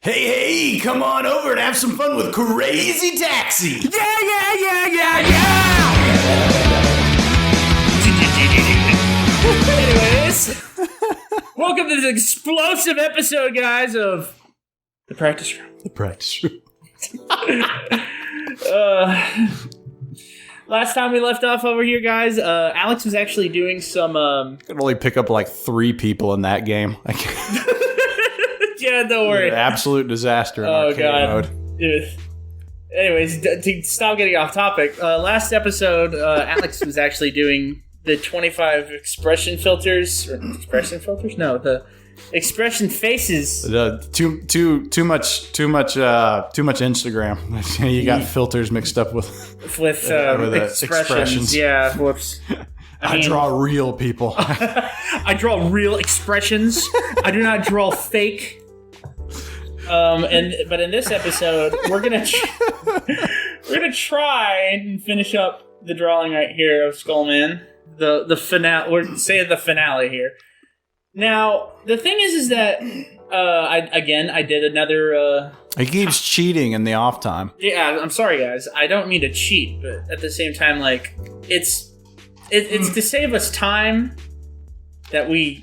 Hey, come on over and have some fun with Crazy Taxi. Yeah. Anyways, welcome to this explosive episode, guys, of The Practice Room. The practice room. Last time we left off over here, guys, Alex was actually doing some... I can only pick up like 3 people in that game. I can't. Yeah, don't worry. Absolute disaster in arcade mode. Dude. Anyways, to stop getting off topic, last episode, Alex was actually doing the 25 expression filters. Expression filters? No, the expression faces. Too much Instagram. You got filters mixed up with expressions. Yeah, whoops. I draw real people. I draw real expressions. I do not draw fake. But in this episode, we're gonna try and finish up the drawing right here of Skullman. The finale. We're saying the finale here. Now, the thing is that I did another. He keeps cheating in the off time. Yeah, I'm sorry, guys. I don't mean to cheat, but at the same time, like it's to save us time that we.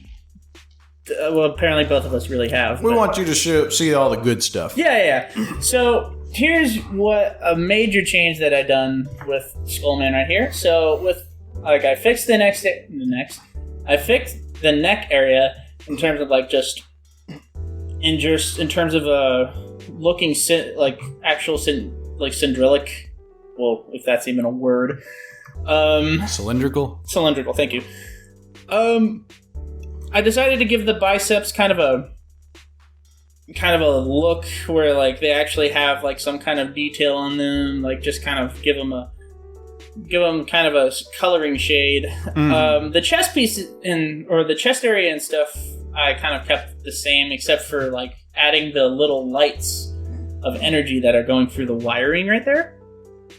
Well, apparently both of us really have. We want you to see all the good stuff. Yeah. So here's what a major change that I done with Skullman right here. So I fixed I fixed the neck area in terms of like in terms of looking actual syndrilic. Well, if that's even a word. Cylindrical. Thank you. I decided to give the biceps kind of a look where like they actually have like some kind of detail on them, like just kind of give them kind of a coloring shade. The chest piece or the chest area and stuff, I kind of kept the same except for like adding the little lights of energy that are going through the wiring right there,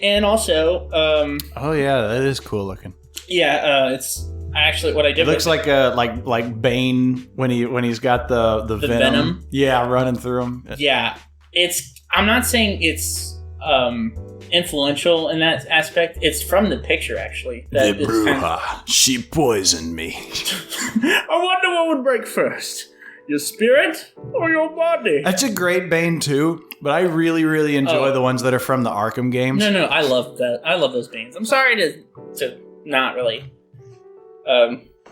and also oh yeah, that is cool looking. Yeah, it's. Actually, what I did it looks like Bane when he's got the venom. Yeah, running through him. Yeah, I'm not saying it's influential in that aspect. It's from the picture, actually. The Bruja, she poisoned me. I wonder what would break first, your spirit or your body. That's a great Bane too, but I really, really enjoy the ones that are from the Arkham games. No, I love that. I love those Banes. I'm sorry to not really.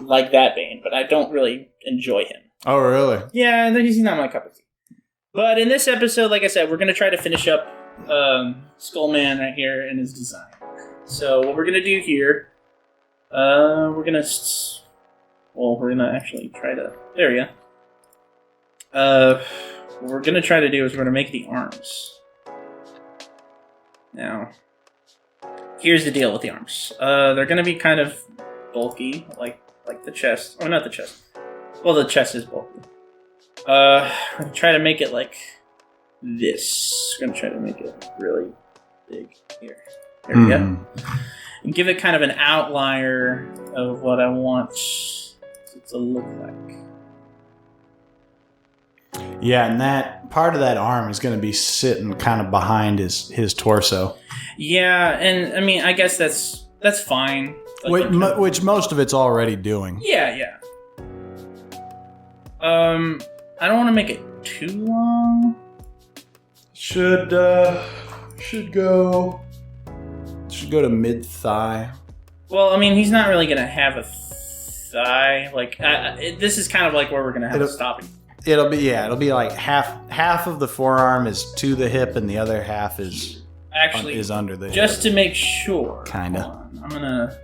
Like that Bane, but I don't really enjoy him. Oh, really? Yeah, he's not my cup of tea. But in this episode, like I said, we're going to try to finish up Skullman right here in his design. So what we're going to do here, we're going to actually try to, there we go. What we're going to try to do is we're going to make the arms. Now, here's the deal with the arms. They're going to be kind of bulky, like the chest. Oh, not the chest. Well, the chest is bulky. I'm going to try to make it like this. I'm going to try to make it really big here. There we go. And give it kind of an outlier of what I want it to look like. Yeah, and that part of that arm is going to be sitting kind of behind his torso. Yeah, and I mean, I guess that's fine. Which most of it's already doing. Yeah. I don't want to make it too long. Should go to mid thigh. Well, I mean, he's not really gonna have a thigh. Like this is kind of like where we're gonna have to stop. It'll be like half of the forearm is to the hip, and the other half is under the hip. Just to make sure. Kinda. I'm gonna.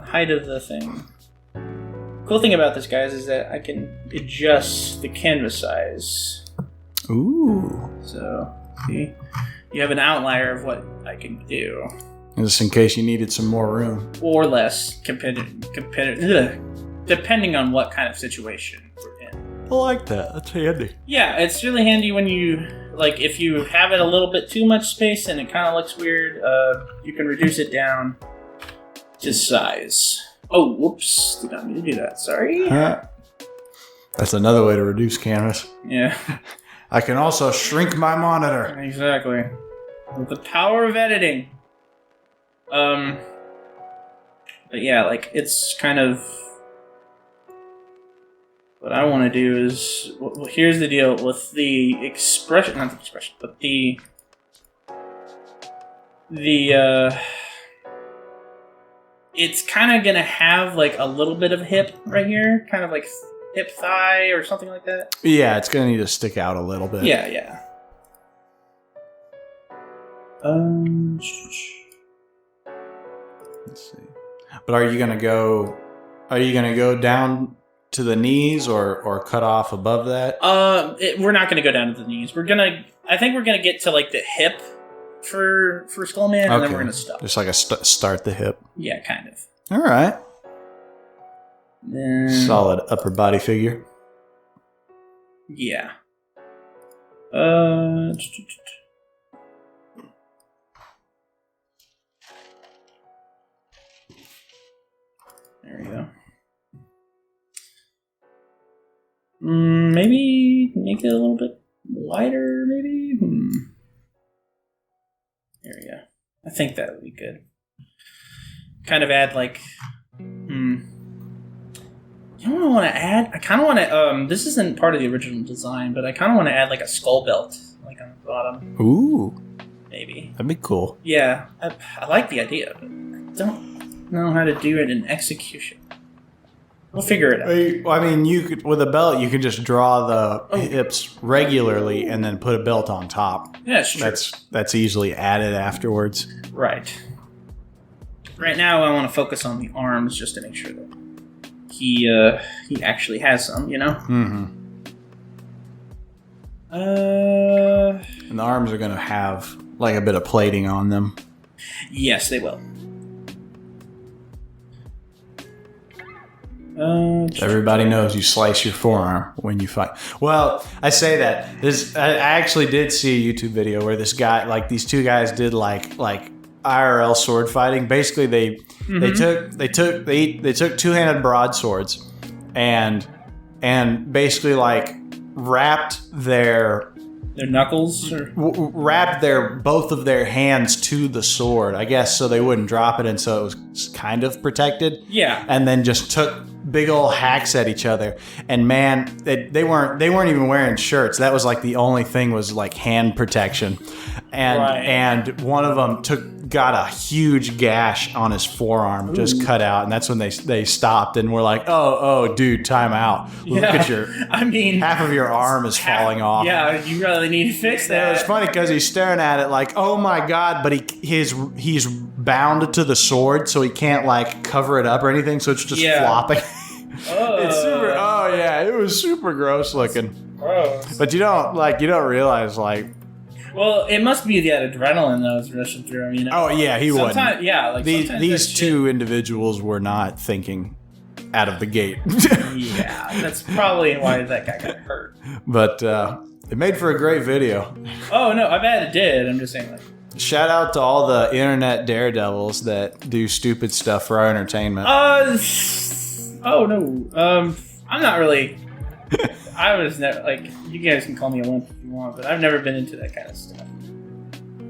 Height of the thing. Cool thing about this, guys, is that I can adjust the canvas size. Ooh. So, see? You have an outlier of what I can do. Just in case you needed some more room. Or less, depending on what kind of situation we're in. I like that. That's handy. Yeah, it's really handy when you, like, if you have it a little bit too much space and it kind of looks weird, you can reduce it down to size. Oh, whoops. Did not mean to do that. Sorry. That's another way to reduce canvas. Yeah. I can also shrink my monitor. Exactly. With the power of editing. But yeah, like, it's kind of... What I want to do is... Well, here's the deal with the expression... Not the expression, but the... It's kind of going to have, like, a little bit of hip right here. Kind of like hip thigh or something like that. Yeah, it's going to need to stick out a little bit. Yeah, yeah. Let's see. But are you gonna go down to the knees or cut off above that? We're not gonna go down to the knees. I think we're gonna get to like the hip for Skullman, and then we're gonna stop. Just like start the hip. Yeah, kind of. All right. Then, solid upper body figure. Yeah. There we go. Maybe make it a little bit wider, maybe? There we go. I think that would be good. Kind of add, like... You know what I want to add? I kind of want to... this isn't part of the original design, but I kind of want to add, like, a skull belt, like, on the bottom. Ooh. Maybe. That'd be cool. Yeah. I like the idea, but I don't know how to do it in execution. We'll figure it out. I mean, you could with a belt, you could just draw the hips regularly and then put a belt on top. Yeah, it's true. That's easily added afterwards. Right. Right now, I want to focus on the arms just to make sure that he actually has some. You know. Mm-hmm. And the arms are gonna have like a bit of plating on them. Yes, they will. Everybody knows you slice your forearm when you fight. Well, I say that. I actually did see a YouTube video where this guy, like these two guys, did like IRL sword fighting. Basically, they took two-handed broadswords and basically like wrapped their knuckles, or? Wrapped both of their hands to the sword, I guess, so they wouldn't drop it, and so it was kind of protected. Yeah, and then just took big old hacks at each other. And man, they weren't even wearing shirts. That was like the only thing was like hand protection. And one of them got a huge gash on his forearm. Ooh. Just cut out, and that's when they stopped and were like, oh dude, time out. Look at half of your arm is falling off. Yeah, you really need to fix that. It was funny because he's staring at it like, oh my god, but he's bound to the sword, so he can't like cover it up or anything, so it's just flopping. It's super. Oh yeah, it was super gross looking. Gross. But you don't realize like. Well, it must be the adrenaline that was rushing through him, you know. Oh yeah, he would. Yeah, like these two individuals were not thinking out of the gate. Yeah, that's probably why that guy got hurt. But it made for a great video. Oh no, I bet it did. I'm just saying, like. Shout out to all the internet daredevils that do stupid stuff for our entertainment. Oh no. I'm not really. I was never like. You guys can call me a wimp if you want, but I've never been into that kind of stuff.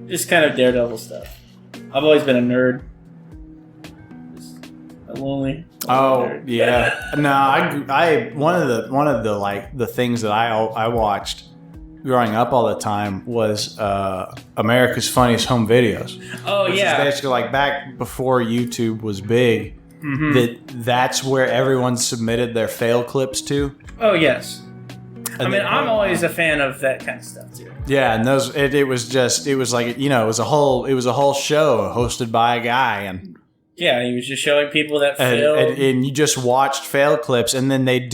Just kind of daredevil stuff. I've always been a nerd. Just a lonely nerd. Yeah. No, I one of the like the things that I watched growing up all the time was America's Funniest Home Videos. Oh which yeah. is basically like back before YouTube was big. Mm-hmm. That's where everyone submitted their fail clips to. Oh yes. I mean, I'm always a fan of that kind of stuff too. Yeah, and it was like, you know, it was a whole show hosted by a guy, and yeah, he was just showing people that failed, and you just watched fail clips, and then they would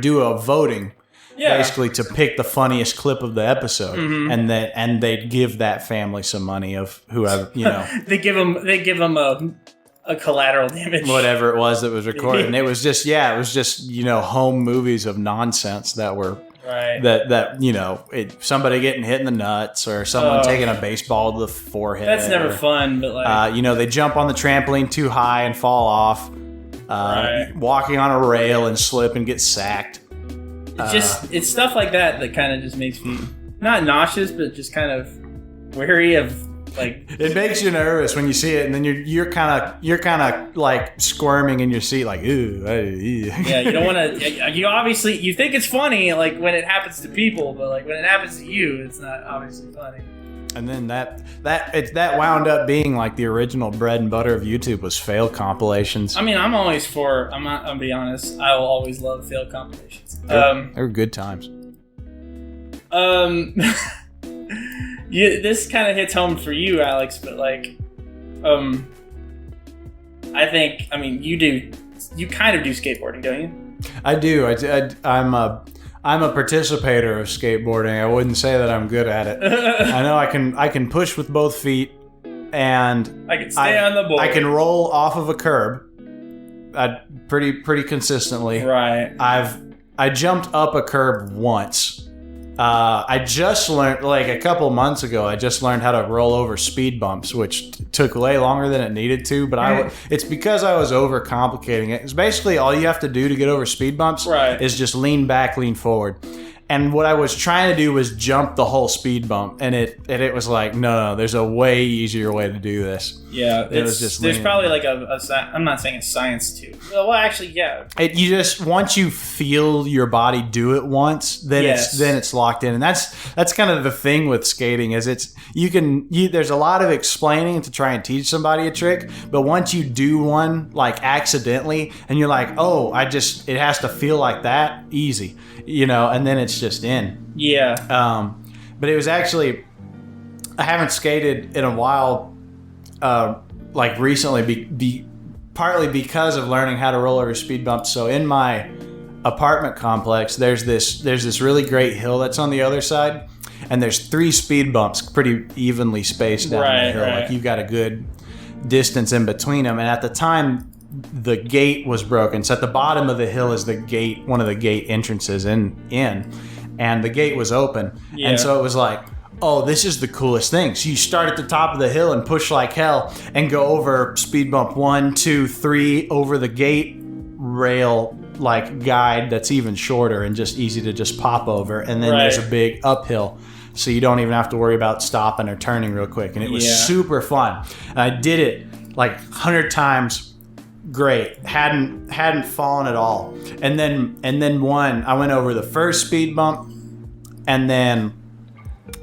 do a voting. Yeah. Basically to pick the funniest clip of the episode, and they'd give that family some money of whoever, you know. they give them a collateral damage, whatever it was that was recorded, and it was just you know, home movies of nonsense that were that you know, somebody getting hit in the nuts or someone taking a baseball to the forehead. That's never fun, but like you know, they jump on the trampoline too high and fall off, walking on a rail and slip and get sacked. It's stuff like that kind of just makes me not nauseous, but just kind of wary of like. It makes you nervous when you see it, and then you're kind of like squirming in your seat, like ooh. Yeah, you don't want to. You obviously you think it's funny, like when it happens to people, but like when it happens to you, it's not obviously funny. And then that wound up being like the original bread and butter of YouTube was fail compilations. I mean, I'm always for. I'm not. I'll be honest. I will always love fail compilations. They were good times. This kind of hits home for you, Alex. But like, I think. I mean, you do. You kind of do skateboarding, don't you? I do. I'm a participator of skateboarding. I wouldn't say that I'm good at it. I know I can push with both feet, and I can stay on the board. I can roll off of a curb, pretty consistently. Right. I jumped up a curb once. I just learned, like a couple months ago, I just learned how to roll over speed bumps, which took way longer than it needed to, but it's because I was overcomplicating it. It's basically all you have to do to get over speed bumps is just lean back, lean forward. And what I was trying to do was jump the whole speed bump, and it was like, no, there's a way easier way to do this. Yeah, there's probably like I'm not saying it's science too. Well, actually, yeah. You just once you feel your body do it once, then it's locked in, and that's kind of the thing with skating is there's a lot of explaining to try and teach somebody a trick, but once you do one like accidentally, and you're like, oh, it has to feel like that, easy, and then it's just in. Yeah. But it was actually, I haven't skated in a while. Like recently, partly because of learning how to roll over speed bumps. So in my apartment complex, there's this really great hill that's on the other side, and there's 3 speed bumps, pretty evenly spaced down the hill. Like you've got a good distance in between them. And at the time, the gate was broken. So at the bottom of the hill is the gate, one of the gate entrances in, and the gate was open. Yeah. And so it was like, oh, this is the coolest thing. So you start at the top of the hill and push like hell and go over speed bump 1, 2, 3 over the gate rail like guide that's even shorter and just easy to just pop over. And then there's a big uphill. So you don't even have to worry about stopping or turning real quick. And it was super fun. And I did it like 100 times. Great. Hadn't fallen at all. And then I went over the first speed bump and then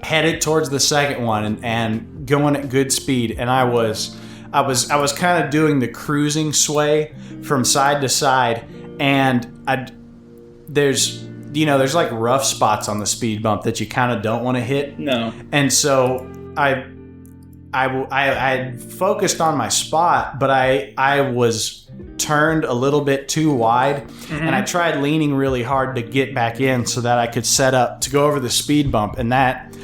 headed towards the second one and going at good speed, and I was kind of doing the cruising sway from side to side, and there's like rough spots on the speed bump that you kind of don't want to hit. No. And so I focused on my spot, but I was turned a little bit too wide, and I tried leaning really hard to get back in so that I could set up to go over the speed bump, and that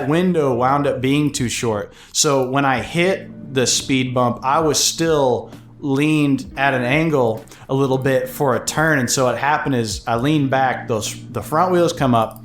window wound up being too short. So when I hit the speed bump, I was still leaned at an angle a little bit for a turn, and so what happened is I leaned back, the front wheels come up,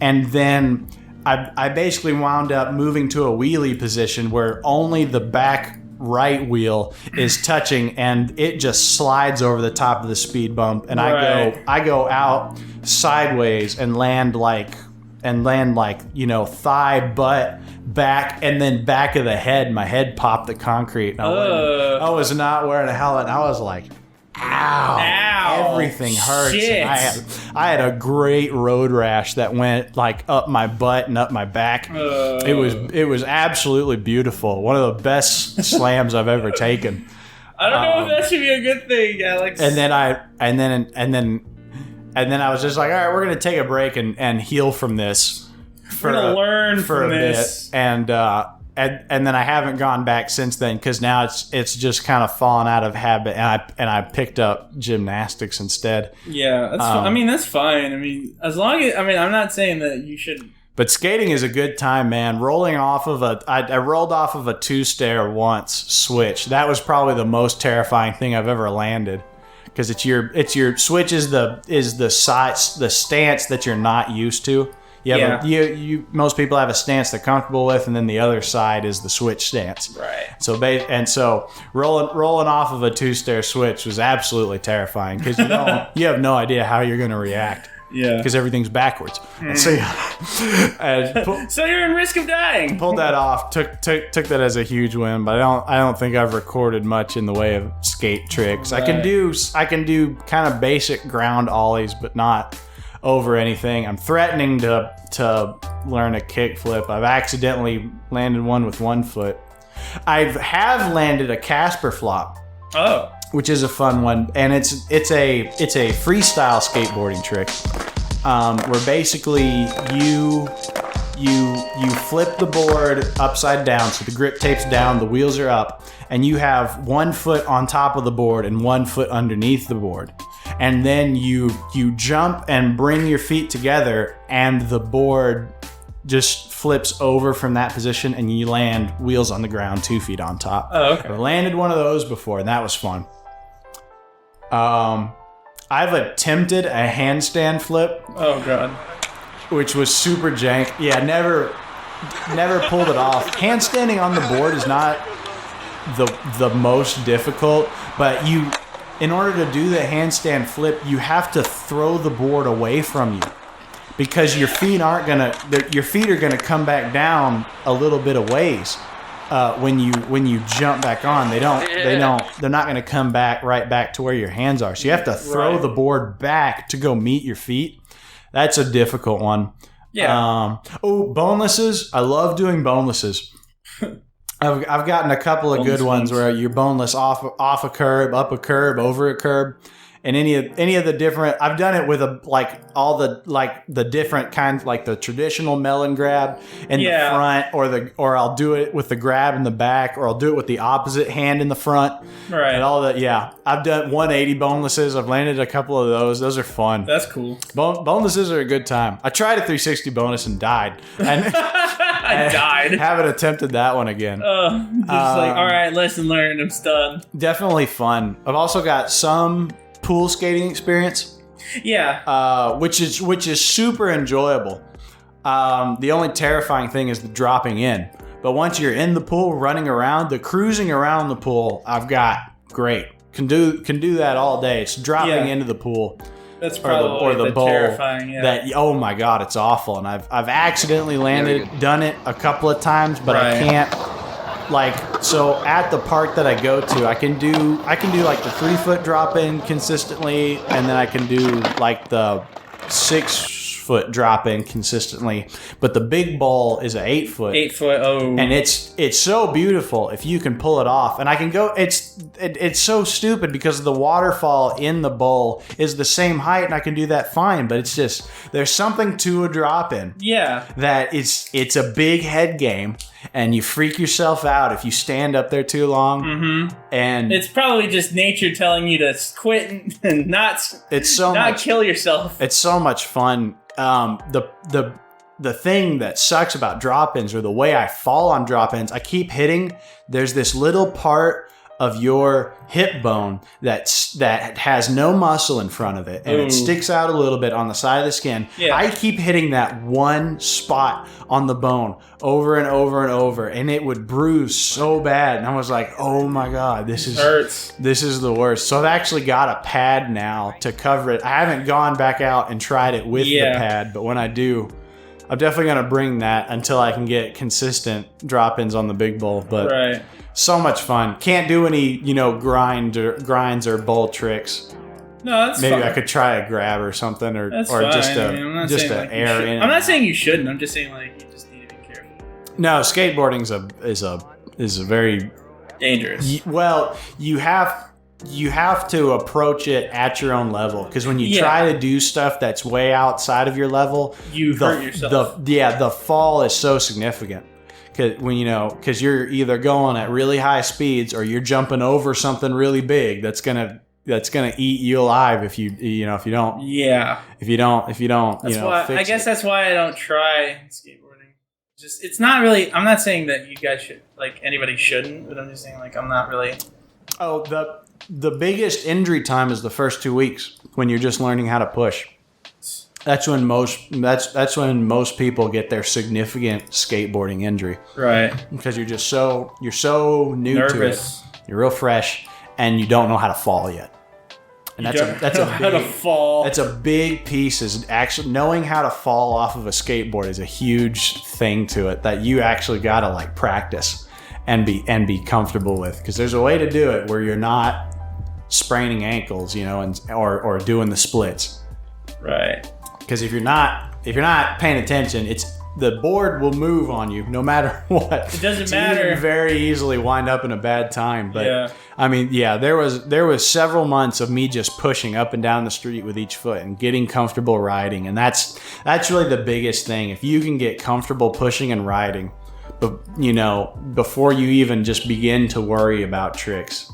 and then I basically wound up moving to a wheelie position where only the back right wheel is touching, and it just slides over the top of the speed bump, and I go out sideways and land like thigh, butt, back, and then back of the head. My head popped the concrete. I was not wearing a helmet, and I was like, ow, everything hurts. And I had a great road rash that went like up my butt and up my back. It was absolutely beautiful. One of the best slams I've ever taken. I don't know if that should be a good thing, Alex. And then I was just like, all right, we're gonna take a break and heal from this. We're gonna learn from this. Bit. And then I haven't gone back since then because now it's just kind of fallen out of habit, and I picked up gymnastics instead. Yeah, that's I mean, that's fine. I mean, as long as I'm not saying that you should. But skating is a good time, man. Rolling off of I rolled off of a 2-stair once switch. That was probably the most terrifying thing I've ever landed. Because it's your switch is the size, the stance that you're not used to. Most people have a stance they're comfortable with, and then the other side is the switch stance. Right. So rolling off of a 2-stair switch was absolutely terrifying because you have no idea how you're going to react. Yeah. Because everything's backwards. And so, so you're in risk of dying. Pulled that off. Took that as a huge win. But I don't think I've recorded much in the way of skate tricks. Right. I can do kind of basic ground ollies, but not over anything. I'm threatening to learn a kick flip. I've accidentally landed one with one foot. I have landed a Casper flop. Oh. Which is a fun one, and it's a freestyle skateboarding trick, where basically you flip the board upside down, so the grip tape's down, the wheels are up, and you have 1 foot on top of the board and 1 foot underneath the board, and then you jump and bring your feet together, and the board just flips over from that position, and you land wheels on the ground 2 feet on top. Oh, okay. I've landed one of those before, and that was fun. I've attempted a handstand flip. Oh god. Which was super jank. Yeah, never pulled it off. Handstanding on the board is not the most difficult, but in order to do the handstand flip, you have to throw the board away from you. Because your feet are gonna come back down a little bit of ways when you jump back on. They're not gonna come back right back to where your hands are. So you have to throw the board back to go meet your feet. That's a difficult one. Yeah. Bonelesses. I love doing bonelesses. I've gotten a couple of good ones where you're boneless off a curb, up a curb, over a curb. And any of the different, I've done it with the different kinds, like the traditional melon grab in the front, or I'll do it with the grab in the back, or I'll do it with the opposite hand in the front. Right. And all that. Yeah, I've done 180 bonelesses. I've landed a couple of those. Those are fun. That's cool. Bonelesses are a good time. I tried a 360 bonus and died. And I died. Haven't attempted that one again. Just all right, lesson learned. I'm stunned. Definitely fun. I've also got some pool skating experience, which is super enjoyable. The only terrifying thing is the dropping in, but once you're in the pool running around, the cruising around the pool, I've got great. Can do that all day. It's dropping into the pool. That's probably the bowl terrifying. Yeah. That, oh my god, it's awful. And I've accidentally done it a couple of times, but I can't. So at the park that I go to, I can do like the 3 foot drop in consistently, and then I can do like the 6 foot drop in consistently. But the big bowl is a 8 foot. 8 foot. Oh. And it's so beautiful if you can pull it off. And I can go. It's so stupid because the waterfall in the bowl is the same height, and I can do that fine. But it's just there's something to a drop in. Yeah. That it's a big head game. And you freak yourself out if you stand up there too long. Mm-hmm. And it's probably just nature telling you to quit and not kill yourself. It's so much fun. The thing that sucks about drop-ins, or the way I fall on drop-ins, I keep hitting. There's this little part of your hip bone that has no muscle in front of it, and it sticks out a little bit on the side of the skin. Yeah. I keep hitting that one spot on the bone over and over and over, and it would bruise so bad. And I was like, "Oh my god, this hurts. This is the worst." So I've actually got a pad now to cover it. I haven't gone back out and tried it with the pad, but when I do, I'm definitely gonna bring that until I can get consistent drop-ins on the big bowl. But so much fun. Can't do any, grinds or bowl tricks. No, that's maybe fine. I could try a grab or something, or fine. just an air in. I'm not saying you shouldn't. I'm just saying you just need to be careful. No, skateboarding is a very dangerous. Well, you have to approach it at your own level, because when you try to do stuff that's way outside of your level, you hurt yourself. The fall is so significant. Because you're either going at really high speeds, or you're jumping over something really big that's gonna eat you alive if you don't. Yeah. If you don't. I guess that's why I don't try skateboarding. It's not really. I'm not saying that you guys should, anybody shouldn't, but I'm just saying I'm not really. Oh, the biggest injury time is the first 2 weeks when you're just learning how to push. That's when most people get their significant skateboarding injury. Right. Because you're so new to it. You're real fresh, and you don't know how to fall yet. And that's a big piece. Is actually knowing how to fall off of a skateboard is a huge thing to it that you actually got to like practice and be comfortable with, because there's a way to do it where you're not spraining ankles, you know, and or doing the splits. Right. Because if you're not paying attention, the board will move on you no matter what. It doesn't matter. You can very easily wind up in a bad time. But yeah. I mean, yeah, there was several months of me just pushing up and down the street with each foot and getting comfortable riding, and that's really the biggest thing. If you can get comfortable pushing and riding, but you know, before you even just begin to worry about tricks,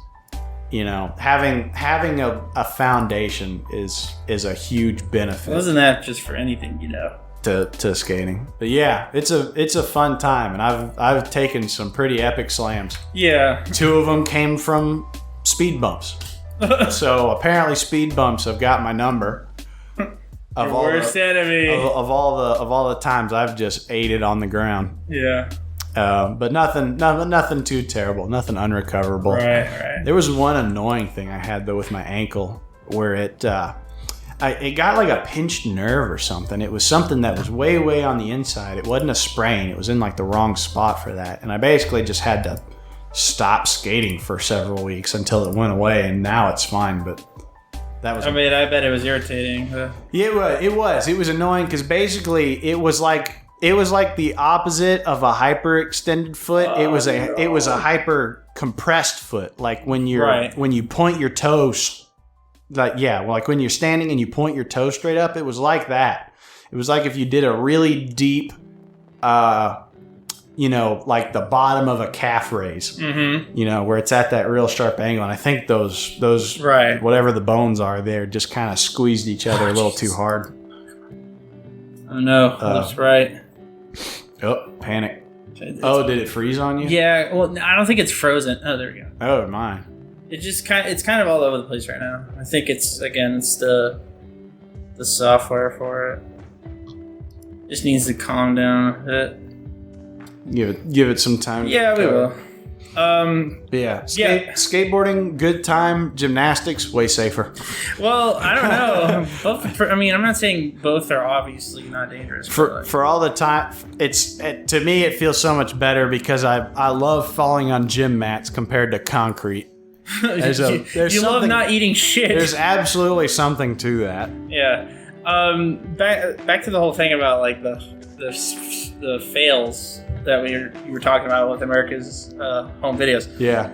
you know, having a foundation is a huge benefit. Wasn't that just for anything, you know? To skating. But yeah, it's a fun time, and I've taken some pretty epic slams. Yeah. 2 of them came from speed bumps. So apparently speed bumps have got my number. Of all worst enemy. Of all the times I've just ate it on the ground. Yeah. But nothing too terrible, nothing unrecoverable. Right. There was one annoying thing I had though with my ankle where it got like a pinched nerve or something. It was something that was way on the inside. It wasn't a sprain. It was in like the wrong spot for that. And I basically just had to stop skating for several weeks until it went away. And now it's fine. But that was. I mean, I bet it was irritating. Yeah, it was. It was annoying because basically it was like the opposite of a hyperextended foot. It was a hyper compressed foot. Like when you point your toes. Like when you're standing and you point your toe straight up, it was like that. It was like if you did a really deep, you know, like the bottom of a calf raise, you know, where it's at that real sharp angle. And I think those whatever the bones are there just kind of squeezed each other a little too hard. Oh no, that's right. Oh, panic. Did it freeze on you? Yeah, well, I don't think it's frozen. Oh, there we go. Oh, mine. It's kind of all over the place right now. I think it's the software for it. Just needs to calm down a bit. Give it some time. Yeah, we will. Skateboarding, good time. Gymnastics, way safer. Well, I don't know. Both. I mean, I'm not saying both are obviously not dangerous. For all the time, to me it feels so much better because I love falling on gym mats compared to concrete. You love not eating shit. There's absolutely something to that. Yeah. Back to the whole thing about like the fails that you were talking about with America's home videos. Yeah.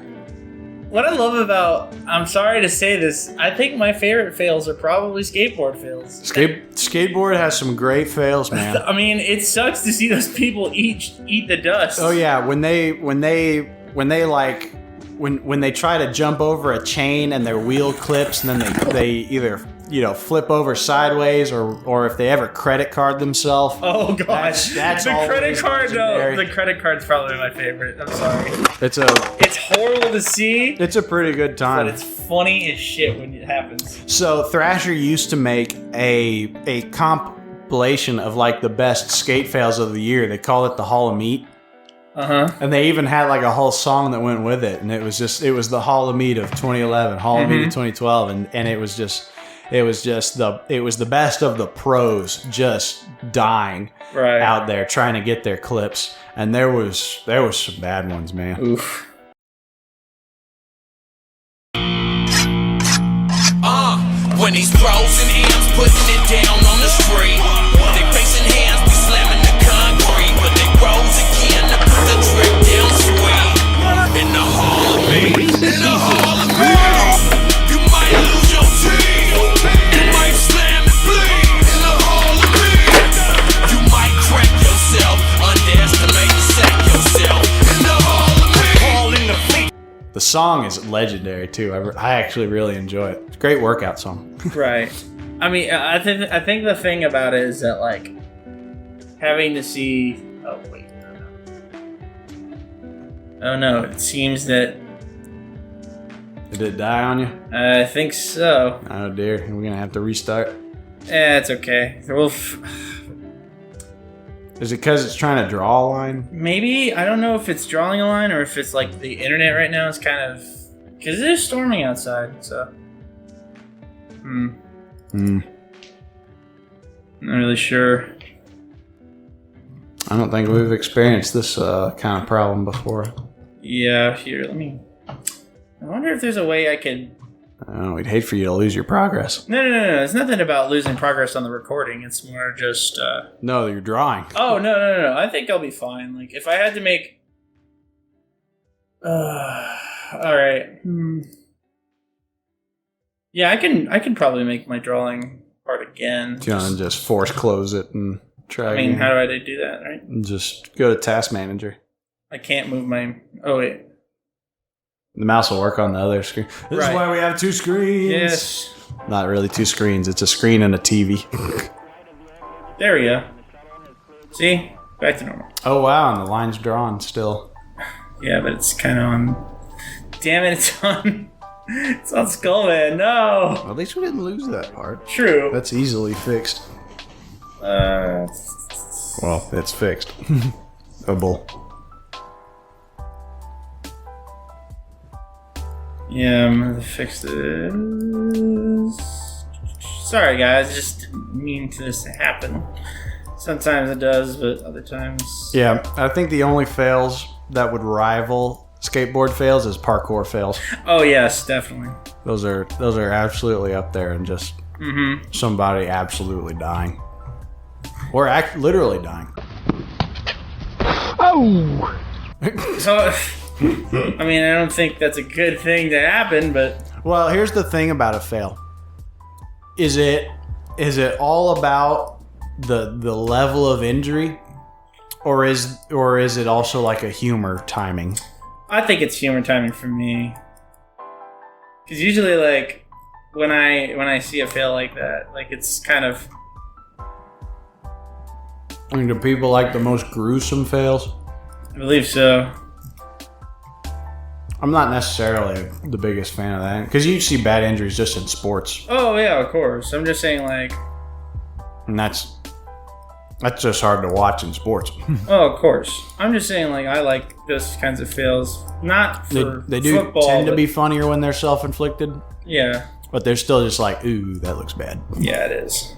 What I love about, I'm sorry to say this, I think my favorite fails are probably skateboard fails. Skateboard has some great fails, man. I mean, it sucks to see those people eat the dust. Oh yeah, when they try to jump over a chain and their wheel clips, and then they either flip over sideways or if they ever credit card themselves. Oh gosh, that's the credit card. No, the credit card's probably my favorite. I'm sorry. It's horrible to see. It's a pretty good time, but it's funny as shit when it happens. So Thrasher used to make a compilation of like the best skate fails of the year. They called it the Hall of Meat. And they even had like a whole song that went with it, and it was the Hall of Meat of 2011, Hall of Meat of 2012, and it was the best of the pros just dying out there trying to get their clips, and there was some bad ones, man. Oof. When these pros and amps putting it down on the street, they facing hands, we slamming the concrete, but they rose again to put the trick down sweet. In the Hall of Meat, in the Hall of Meat, you might lose your team, you might slam and bleed. In the Hall of Meat, you might crack yourself, underestimate and sack yourself. In the Hall of Meat, all in the fleet. The song is legendary too. I actually really enjoy it. It's a great workout song. Right. I mean, I think the thing about it is that like having to see. Oh wait. Oh no! It seems that. Did it die on you? I think so. Oh dear, we're gonna have to restart. It's okay. Is it because it's trying to draw a line? Maybe. I don't know if it's drawing a line or if it's like the internet right now is kind of... Because it is storming outside, so... Not really sure. I don't think we've experienced this kind of problem before. Yeah, here, let me... I wonder if there's a way I could... I don't know, we'd hate for you to lose your progress. No. It's nothing about losing progress on the recording. It's more just... No, you're drawing. Oh, no. I think I'll be fine. Like, if I had to make... Alright. Yeah, I can probably make my drawing part again. Do you want to just force close it and try I mean, again? how do I do that, right? And just go to Task Manager. I can't move my... Oh, wait. The mouse will work on the other screen. This is why we have two screens. Yes. Not really two screens. It's a screen and a TV. There we go. See? Back to normal. Oh, wow. And the line's drawn still. Yeah, but it's kind of on... Damn it, it's on... It's on Skullman. No! Well, at least we didn't lose that part. True. That's easily fixed. Well, it's fixed. Yeah, I'm gonna fix this. Sorry, guys. Just didn't mean for this to happen. Sometimes it does, but other times... Yeah, I think the only fails that would rival skateboard fails is parkour fails. Oh, yes, definitely. Those are absolutely up there and just somebody absolutely dying. Or literally dying. Oh! So... I mean, I don't think that's a good thing to happen, but... Well, here's the thing about a fail. Is it all about the level of injury, or is it also like a humor timing? I think it's humor timing for me. Because usually, like, when I see a fail like that, like, it's kind of... I mean, do people like the most gruesome fails? I believe so. I'm not necessarily the biggest fan of that, because you see bad injuries just in sports. Oh, yeah, of course. I'm just saying, like... And that's just hard to watch in sports. Oh, of course. I'm just saying, like, I like those kinds of fails. Not for they do football, tend to be funnier when they're self-inflicted. Yeah. But they're still just like, ooh, that looks bad. Yeah, it is.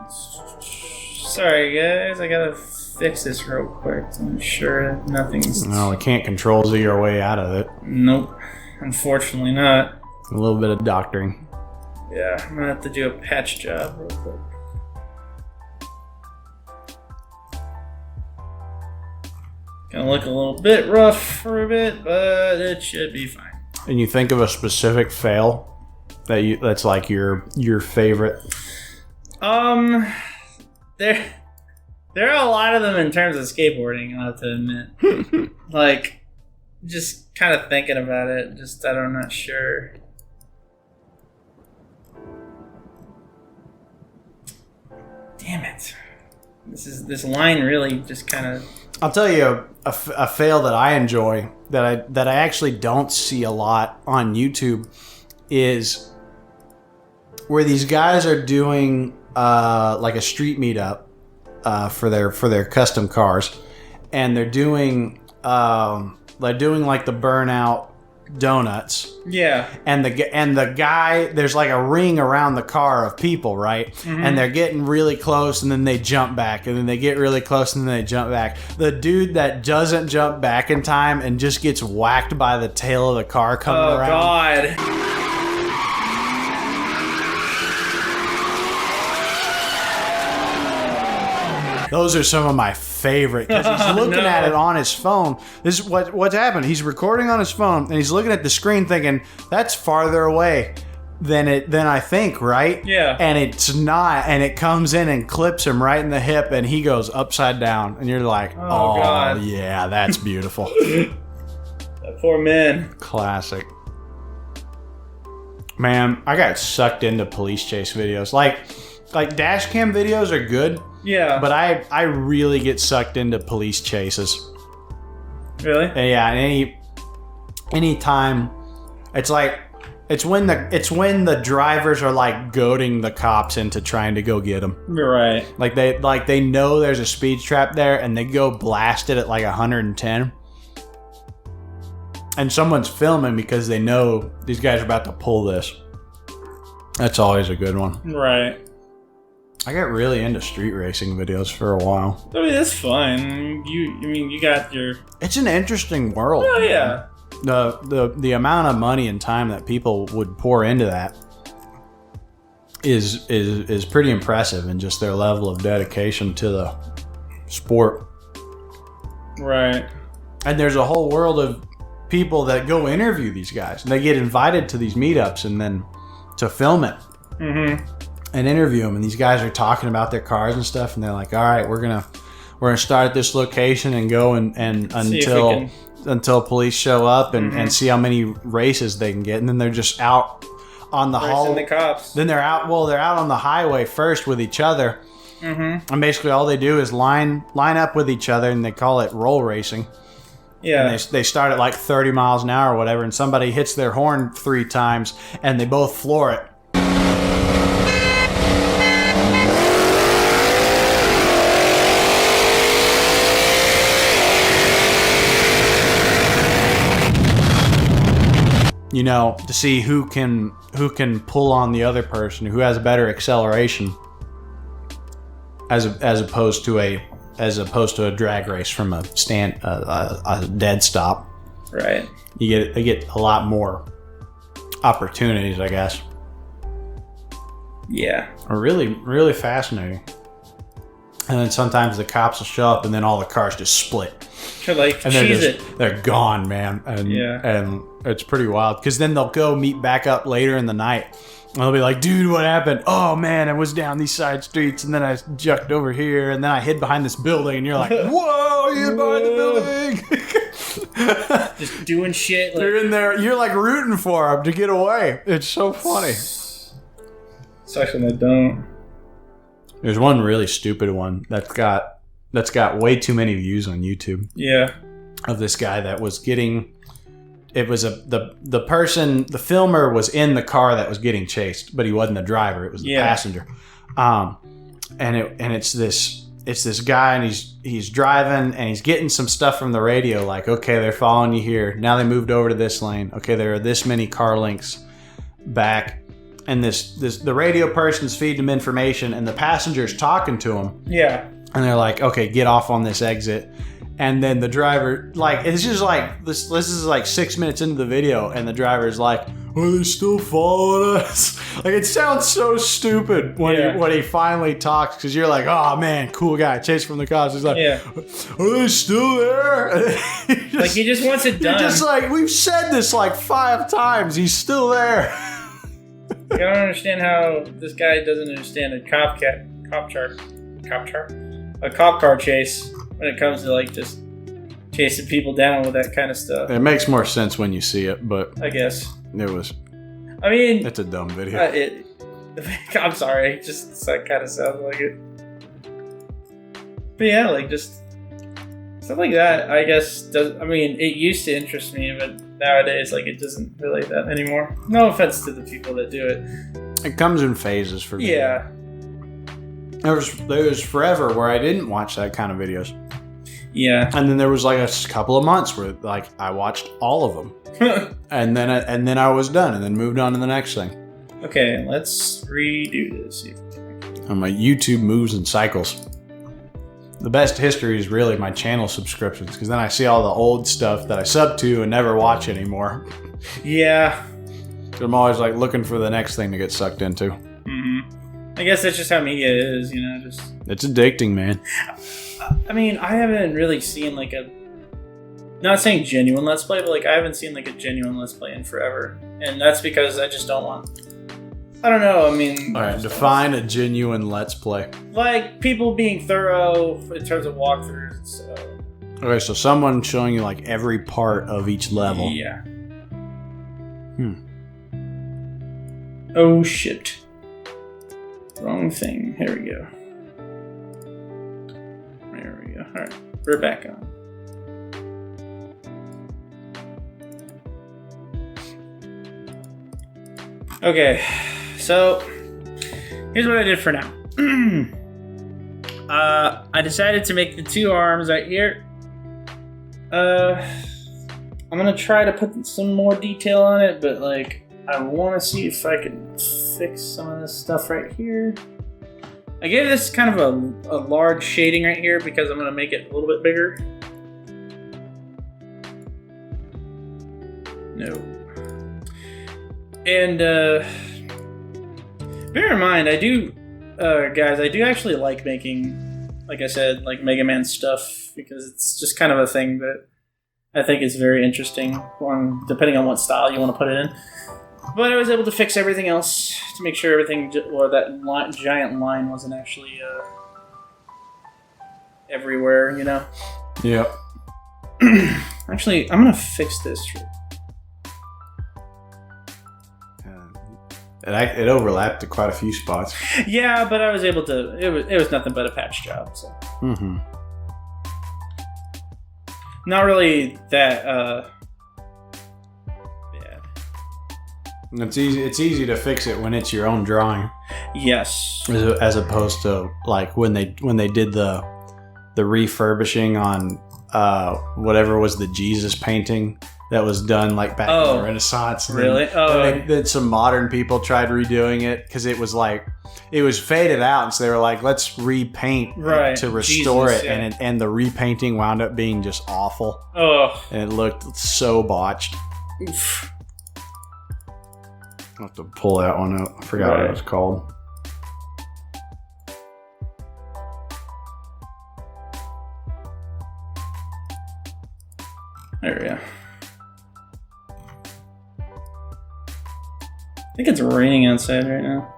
Sorry, guys. I gotta fix this real quick to make sure nothing's... No, I can't control Z your way out of it. Nope. Unfortunately not. A little bit of doctoring. Yeah, I'm gonna have to do a patch job real quick. Gonna look a little bit rough for a bit, but it should be fine. And you think of a specific fail that's like your favorite? There are a lot of them in terms of skateboarding, I'll have to admit. Like, just kind of thinking about it, I'm not sure. Damn it. This line really just kind of... I'll tell you a fail that I enjoy that I actually don't see a lot on YouTube is where these guys are doing like a street meetup for their custom cars, and they're doing like the burnout donuts. Yeah. And the guy, there's like a ring around the car of people, right? Mm-hmm. And they're getting really close, and then they jump back, and then they get really close, and then they jump back. The dude that doesn't jump back in time and just gets whacked by the tail of the car coming around. Oh, God. Those are some of my favorite, because he's looking at it on his phone. This is what's happened. He's recording on his phone, and he's looking at the screen thinking, that's farther away than I think, right? Yeah. And it's not, and it comes in and clips him right in the hip, and he goes upside down, and you're like, oh God. Yeah, that's beautiful. That poor man. Classic. Man, I got sucked into police chase videos. Like dash cam videos are good. Yeah. But I really get sucked into police chases. Really? And yeah, and any time it's when the drivers are like goading the cops into trying to go get them. You're right. Like they know there's a speed trap there, and they go blast it at like 110. And someone's filming because they know these guys are about to pull this. That's always a good one. Right. I got really into street racing videos for a while. I mean, that's fun. You got your... It's an interesting world. Oh, yeah. The amount of money and time that people would pour into that is pretty impressive, and just their level of dedication to the sport. Right. And there's a whole world of people that go interview these guys, and they get invited to these meetups and then to film it and interview them. And these guys are talking about their cars and stuff, and they're like, all right, we're gonna start at this location and go and until police show up and see how many races they can get. And then they're just out on the hall. The cops. Then they're out on the highway first with each other. And basically all they do is line up with each other, and they call it roll racing. Yeah. And they start at like 30 miles an hour or whatever, and somebody hits their horn 3 times and they both floor it. You know, to see who can pull on the other person, who has a better acceleration, as opposed to a drag race from a dead stop. Right. They get a lot more opportunities, I guess. Yeah. Really, really fascinating. And then sometimes the cops will show up, and then all the cars just split. They're like, and they're gone, man. And it's pretty wild, because then they'll go meet back up later in the night, and they'll be like, dude, what happened? Oh man, I was down these side streets, and then I jucked over here, and then I hid behind this building. And you're like, whoa, you hid behind the building. Just doing shit. You're in there, you're like rooting for them to get away. It's so funny. Sucks when they don't. There's one really stupid one that's got way too many views on YouTube. Yeah. Of this guy that was getting... It was the filmer was in the car that was getting chased, but he wasn't the driver. It was the passenger. And it's this guy, and he's driving, and he's getting some stuff from the radio, like, okay, they're following you here. Now they moved over to this lane. Okay, there are this many car lengths back. And the radio person's feeding him information, and the passenger's talking to him. Yeah. And they're like, okay, get off on this exit. And then the driver, like, it's just like, this is like 6 minutes into the video, and the driver's like, are they still following us? Like, it sounds so stupid when he finally talks, because you're like, oh man, cool guy, chased from the cops. He's like, are they still there? Like, he just wants it done. You're just like, we've said this like 5 times, he's still there. I don't understand how this guy doesn't understand a cop car chase when it comes to like just chasing people down with that kind of stuff. It makes more sense when you see it, but I guess it was. I mean, it's a dumb video. I'm sorry, it just kind of sounds like it. But yeah, like just stuff like that. I guess it used to interest me, but nowadays, like, it doesn't really that anymore. No offense to the people that do it. It comes in phases for me. Yeah. There was forever where I didn't watch that kind of videos. Yeah. And then there was like a couple of months where like I watched all of them. and then I was done, and then moved on to the next thing. Okay, let's redo this. And my YouTube moves in cycles. The best history is really my channel subscriptions, because then I see all the old stuff that I sub to and never watch anymore. Yeah. So I'm always like looking for the next thing to get sucked into. Mm-hmm. I guess that's just how media is, you know. Just it's addicting, man. I mean, I haven't really seen like not saying genuine Let's Play, but like I haven't seen like a genuine Let's Play in forever, and that's because I just don't want. I don't know. I mean, all right. Define a genuine Let's Play. Like people being thorough in terms of walkthroughs and stuff. Okay, so someone showing you like every part of each level. Yeah. Oh shit. Wrong thing. Here we go. There we go. All right, we're back on. Okay. So, here's what I did for now. I decided to make the 2 arms right here. I'm gonna try to put some more detail on it, but like, I want to see if I can fix some of this stuff right here. I gave this kind of a large shading right here because I'm going to make it a little bit bigger. No. And bear in mind, I do, guys, I do actually like making, like I said, like Mega Man stuff because it's just kind of a thing that I think is very interesting, depending on what style you want to put it in. But I was able to fix everything else to make sure everything, well, that giant line wasn't actually everywhere, you know? Yep. Actually, I'm going to fix this. It overlapped to quite a few spots. Yeah, but I was able to, it was nothing but a patch job, so. Mm-hmm. Not really that, It's easy to fix it when it's your own drawing. Yes. As opposed to like when they did the refurbishing on whatever was the Jesus painting that was done like back in the Renaissance. And really? Then some modern people tried redoing it because it was like it was faded out, and so they were like, let's repaint to restore it, yeah. and the repainting wound up being just awful. Oh, and it looked so botched. Oof. I'll have to pull that one up. I forgot what it was called. There we go. I think it's raining outside right now.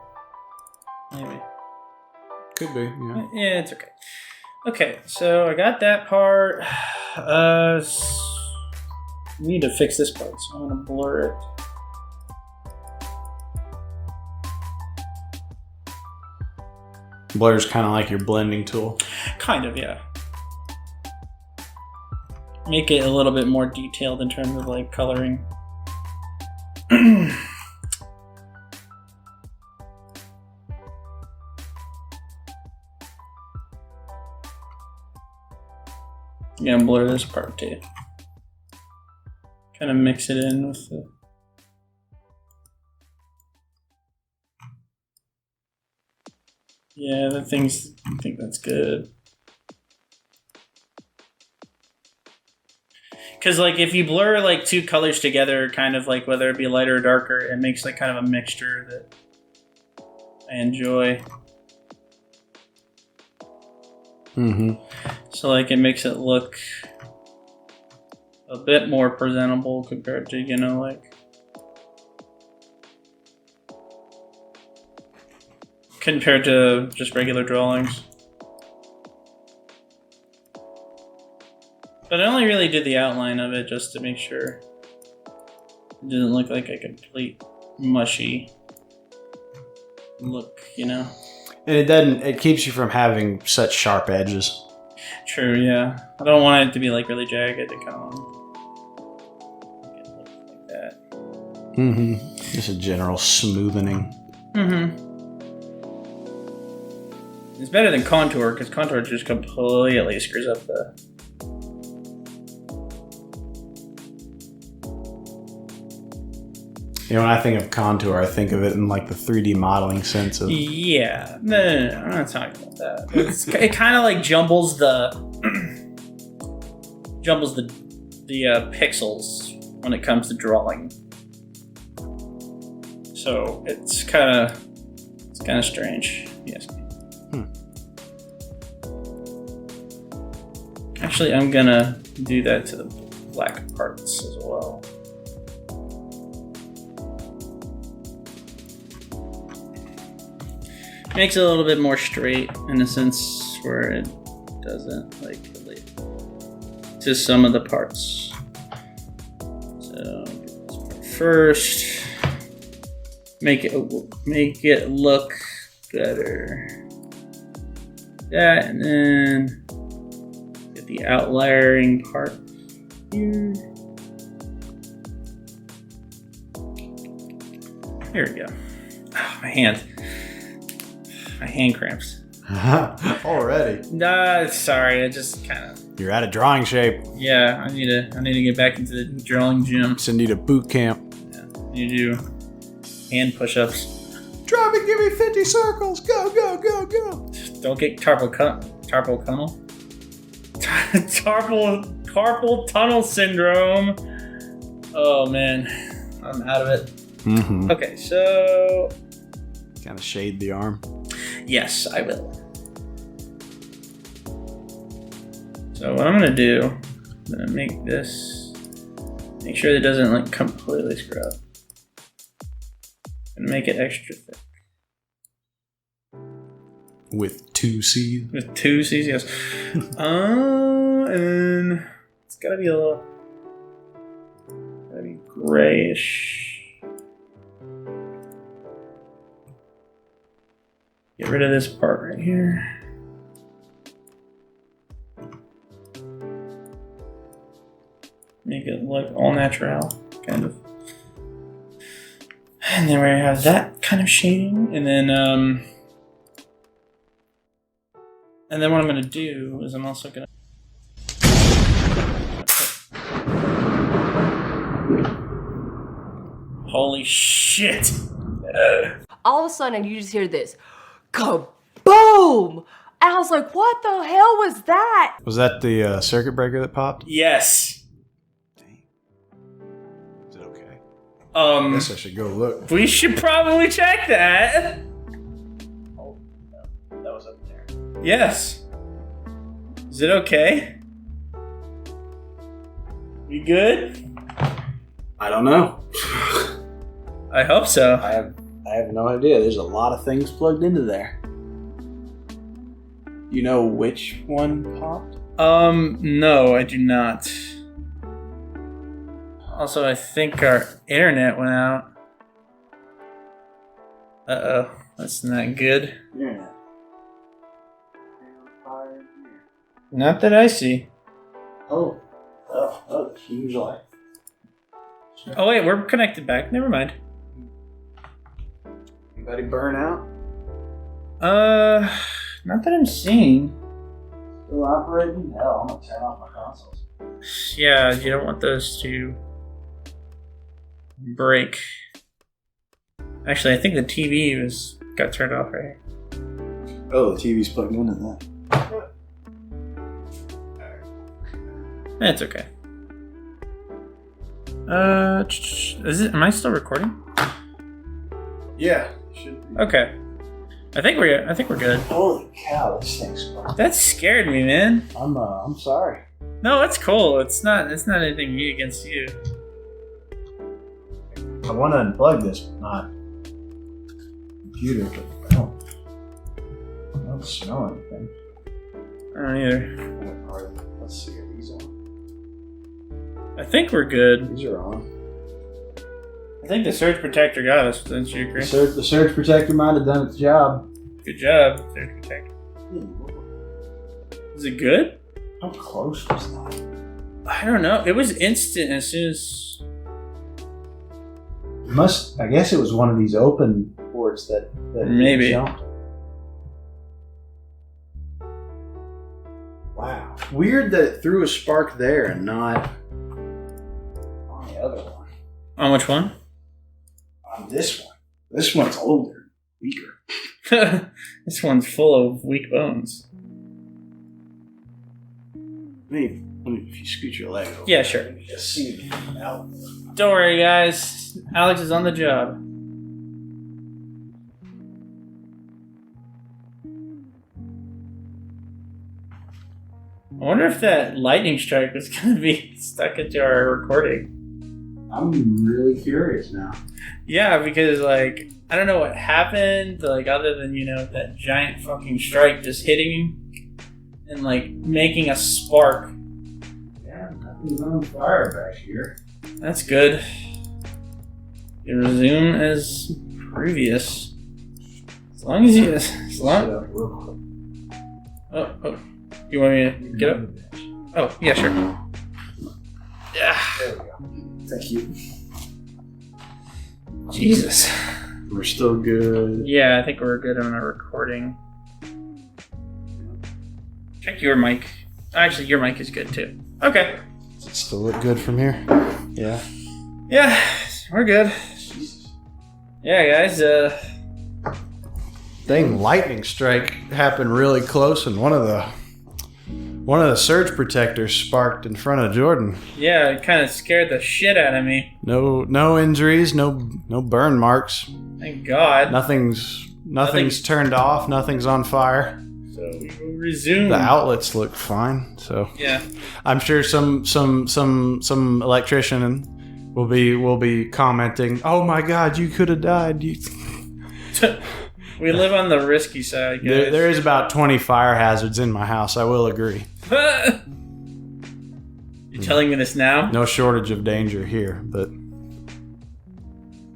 Maybe. Could be, yeah. Yeah, it's okay. Okay, so I got that part. We need to fix this part, so I'm going to blur it. Blur's kind of like your blending tool. Kind of, yeah. Make it a little bit more detailed in terms of like coloring. Yeah, blur this part too. Kind of mix it in with the. Yeah, I think that's good. Because like if you blur like two colors together, kind of like whether it be lighter or darker, it makes like kind of a mixture that I enjoy. Mm-hmm. So like it makes it look a bit more presentable compared to, you know, like compared to just regular drawings. But I only really did the outline of it just to make sure it didn't look like a complete mushy look, you know? And it keeps you from having such sharp edges. True, yeah. I don't want it to be like really jagged. It kind of make it look like that. Mm-hmm. Just a general smoothening. Mm-hmm. It's better than contour, because contour just completely screws up the... You know, when I think of contour, I think of it in like the 3D modeling sense of... Yeah. No, I'm not talking about that. It kind of like jumbles the... pixels when it comes to drawing. So it's kind of strange. Yes. Actually, I'm gonna do that to the black parts as well. Makes it a little bit more straight in a sense where it doesn't like relate to some of the parts. So do this part first. Make it look better. That, and then get the outliering part here. There we go. Oh, my hand. My hand cramps. Already? Sorry. I just kind of. You're out of drawing shape. Yeah, I need to get back into the drawing gym. So need a boot camp. Yeah, you do. hand push-ups. Drive and give me 50 circles. Go, go, go, go. Don't get carpal tunnel. Carpal tunnel syndrome. Oh man, I'm out of it. Mm-hmm. Okay, so Kind of shade the arm. yes, I will. So what I'm gonna do, I'm gonna make this, make sure it doesn't like completely screw up. I'm gonna make it extra thick. With 2 C's. With 2 C's, yes. And it's gotta be grayish. Get rid of this part right here. Make it look all natural, kind of. And then we have that kind of shading, and then what I'm gonna do is I'm also gonna holy shit! All of a sudden, you just hear this kaboom! And I was like, what the hell was that? Was that the circuit breaker that popped? Yes. Is it okay? I Guess I should go look. We should probably check that. Oh, no. That was up there. Yes. Is it okay? You good? I don't know. I hope so. I have no idea. There's a lot of things plugged into there. You know which one popped? No, I do not. Also, I think our internet went out. Uh-oh. That's not good. Yeah. Not that I see. Oh, the huge light. Oh, wait, we're connected back. Never mind. Anybody burn out? Not that I'm seeing. Still operating? Hell, I'm gonna turn off my consoles. Yeah, you don't want those to break. Actually, I think the TV got turned off right here. Oh, the TV's plugged into that. It's okay. Am I still recording? Yeah, should be. Okay. I think we're good. Holy cow, this thing's fun. That scared me, man. I'm sorry. No, it's cool. It's not anything me against you. I want to unplug this, but not computer. But I don't smell anything. I don't either. Let's see. Are these on? I think we're good. These are on. I think the surge protector got us. Don't you agree? The surge protector might have done its job. Good job, surge protector. Is it good? How close was that? I don't know. It was instant as soon as. I guess it was one of these open ports that Maybe. jumped. Wow. Weird that it threw a spark there and not on the other one. On which one? On this one. This one's older, weaker. This one's full of weak bones. Maybe if you scoot your leg over. Yeah, sure. You just see it out. Don't worry, guys. Alex is on the job. I wonder if that lightning strike was going to be stuck into our recording. I'm really curious now. Yeah, because, like, I don't know what happened, like, other than, that giant fucking strike just hitting and, like, making a spark. Yeah, nothing's on fire back here. That's good. You resume as previous. As long as you... Oh. You want me to get up? Oh, yeah, sure. Yeah. There we go. Thank you. Jesus. We're still good. Yeah, I think we're good on our recording. Check your mic. Actually, your mic is good too. Okay. Does it still look good from here? Yeah. Yeah, we're good. Jesus. Yeah, guys. Dang, lightning strike happened really close, and one of the surge protectors sparked in front of Jordan. Yeah, it kind of scared the shit out of me. No injuries, no burn marks. Thank God. Nothing's turned off. Nothing's on fire. So we will resume. The outlets look fine. So Yeah. I'm sure some electrician will be commenting. Oh my God, you could have died. We live on the risky side, guys. There is about 20 fire hazards in my house. I will agree. You're telling me this now? No shortage of danger here, but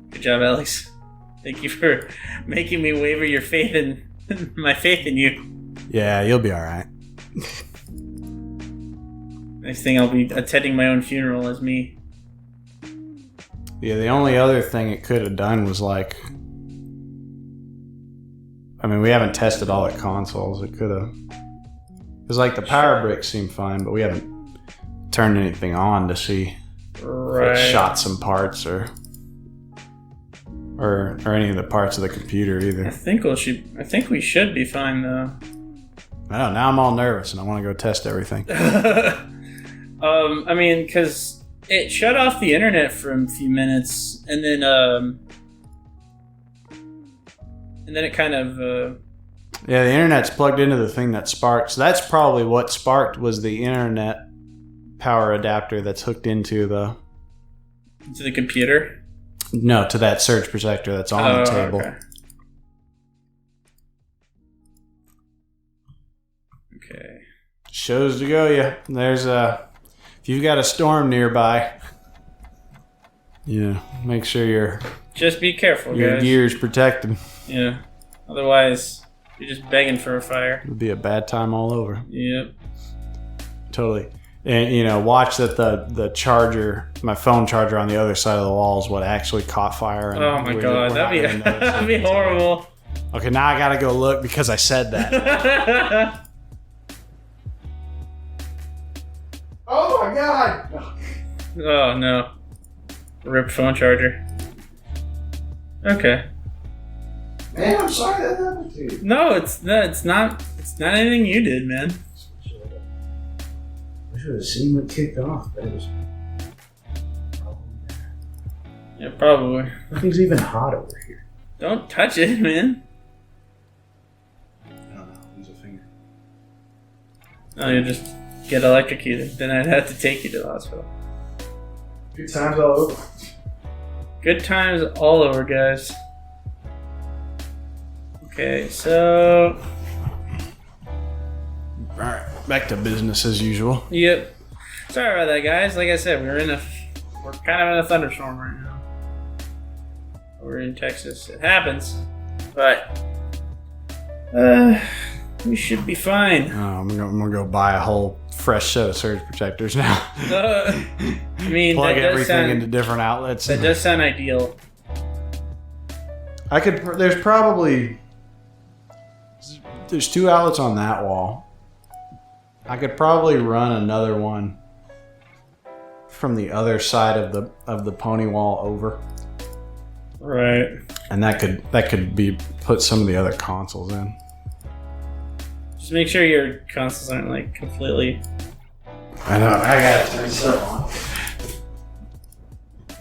Good job, Alex. Thank you for making me waver your faith in my faith in you. yeah, you'll be all right. Next thing, I'll be attending my own funeral as me. Yeah, the only other thing it could have done was like, I mean, we haven't tested all the consoles. It could have, because like the power bricks seem fine, but we haven't turned anything on to see if it shot some parts or any of the parts of the computer either. I think we should be fine though. I don't know. Now I'm all nervous and I want to go test everything. I mean, because it shut off the internet for a few minutes, and then it kind of. Yeah, the internet's plugged into the thing that sparked. So that's probably what sparked was the internet power adapter that's hooked into the computer. No, to that surge protector that's on the table. Okay. Shows to go, yeah. There's if you've got a storm nearby, yeah, make sure your Just be careful, guys. gear's protected. Yeah. Otherwise, you're just begging for a fire. It'll be a bad time all over. Yep. Totally. And watch that the charger, my phone charger on the other side of the wall is what actually caught fire. And Oh my God, that'd be horrible. Okay, now I gotta go look because I said that. Oh my God! Oh no. Rip phone charger. Okay. Man, I'm sorry that happened to you. No, it's not anything you did, man. I should have seen what kicked off. But it was Yeah, probably. nothing's even hot over here. Don't touch it, man. I don't know. Use a finger. No, you just get electrocuted. Then I'd have to take you to the hospital. Good times all over. Good times all over, guys. Okay, so All right, back to business as usual. yep. Sorry about that, guys. Like I said, we're kind of in a thunderstorm right now. We're in Texas. It happens, but we should be fine. I'm gonna go buy a whole fresh set of surge protectors now. I mean, Plug that does everything sound, into different outlets. that does sound ideal. There's two outlets on that wall. I could probably run another one from the other side of the pony wall over, Right. and that could be put some of the other consoles in. Just make sure your consoles aren't like completely. I know. I got to turn stuff on.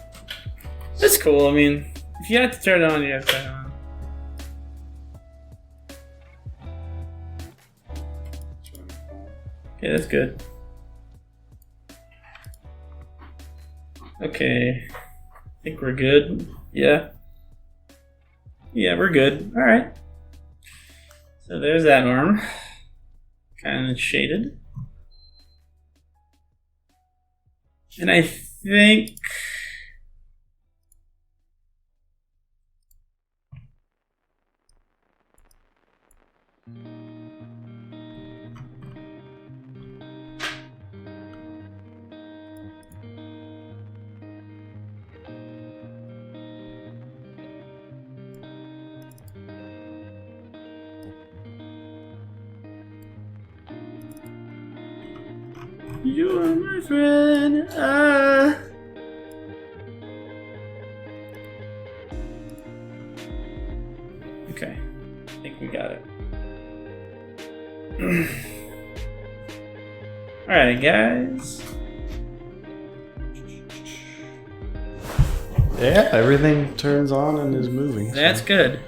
It's cool. I mean, if you have to turn it on, you have to turn it on. Okay, that's good. Okay. I think we're good. Yeah. Yeah, we're good. Alright. So there's that arm. Kind of shaded. And I think... You are my friend. Okay. I think we got it. Alright, guys. Yeah, everything turns on and is moving. That's good.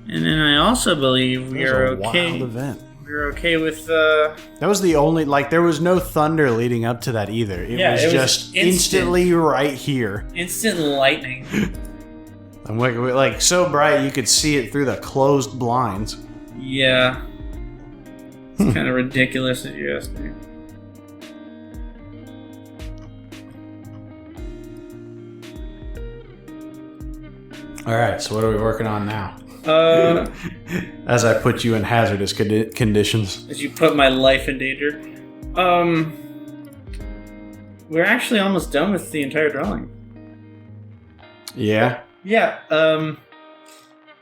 And then I also believe we are okay. Wild event. We're okay with That was the only, like, there was no thunder leading up to that either. It was just instantly right here. instant lightning. I'm like so bright you could see it through the closed blinds. Yeah. It's kind of ridiculous if you ask me. All right, so what are we working on now? As As I put you in hazardous conditions. you put my life in danger. We're actually almost done with the entire drawing. Yeah. Yeah,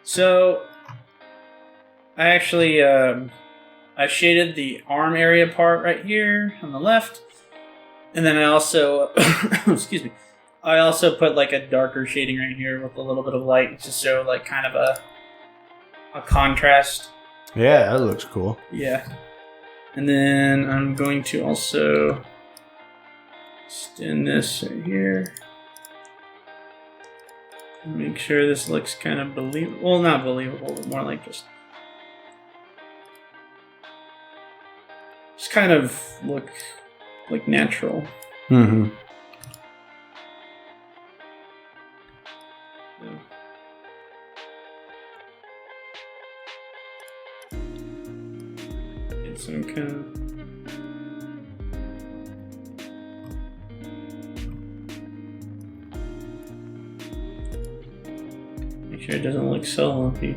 so I actually, I shaded the arm area part right here on the left, and then I also, excuse me, I also put like a darker shading right here with a little bit of light to show like kind of a contrast. Yeah, that looks cool. Yeah. And then I'm going to also extend this right here. Make sure this looks kind of believable. Well, not believable, but more like just kind of look like natural. Mm-hmm. Get some kind of. Make sure it doesn't look so lumpy.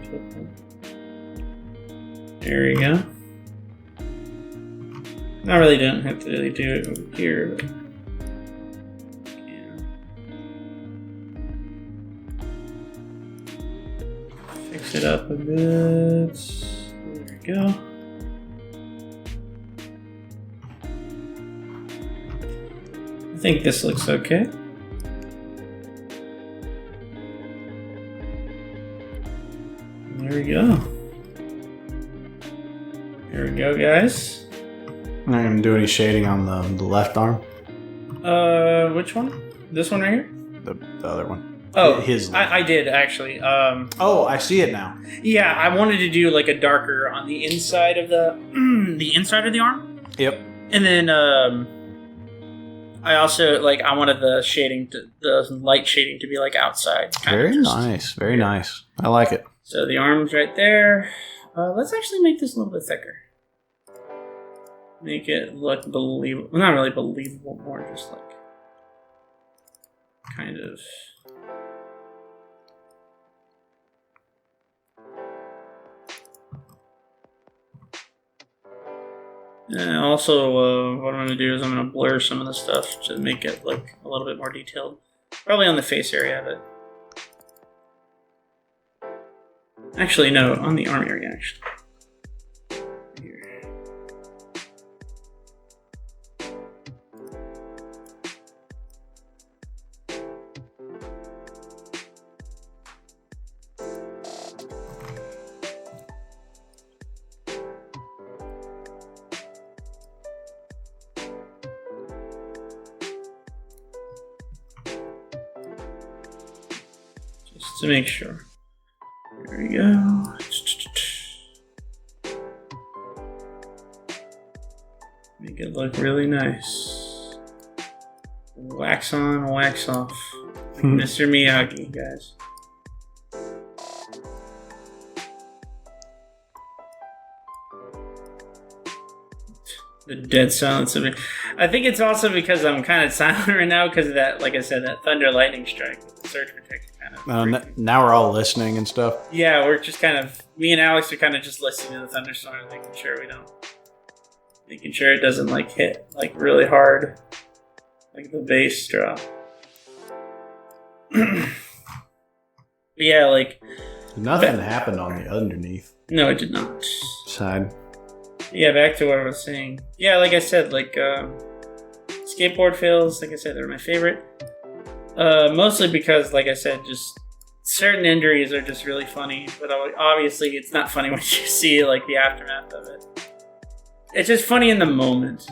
There we go. I really don't have to really do it over here, but yeah. Fix it up a bit. There we go. I think this looks okay. There we go. There we go, guys. I'm not gonna do any shading on the left arm. Which one? This one right here? The other one. Oh, his left. I did actually. Oh, I see it now. Yeah, I wanted to do like a darker on the inside of the the inside of the arm, Yep. and then I also like I wanted the shading to the light shading to be like outside. Very nice. Very nice. I like it. So the arm's right there. Let's actually make this a little bit thicker. Make it look believable. Well, not really believable, more just like kind of. And also, what I'm going to do is I'm going to blur some of the stuff to make it look a little bit more detailed. Probably on the face area, but... Actually, no, on the arm area, actually. Here. Just to make sure. There we go. Make it look really nice. Wax on, wax off. Like Mr. Miyagi, guys. The dead silence of it. I think it's also because I'm kind of silent right now because of that, like I said, that thunder lightning strike with the surge protector kind of. Now we're all listening and stuff. Yeah, we're just kind of, me and Alex are kind of just listening to the thunderstorm, making sure it doesn't like hit like really hard, like the bass drop. Yeah, like Nothing happened on the underneath no, it did not. side. Yeah, back to what I was saying. Yeah, like I said, like skateboard fails, like I said, they're my favorite. Mostly because, like I said, just certain injuries are just really funny, but obviously it's not funny when you see like the aftermath of it. It's just funny in the moment,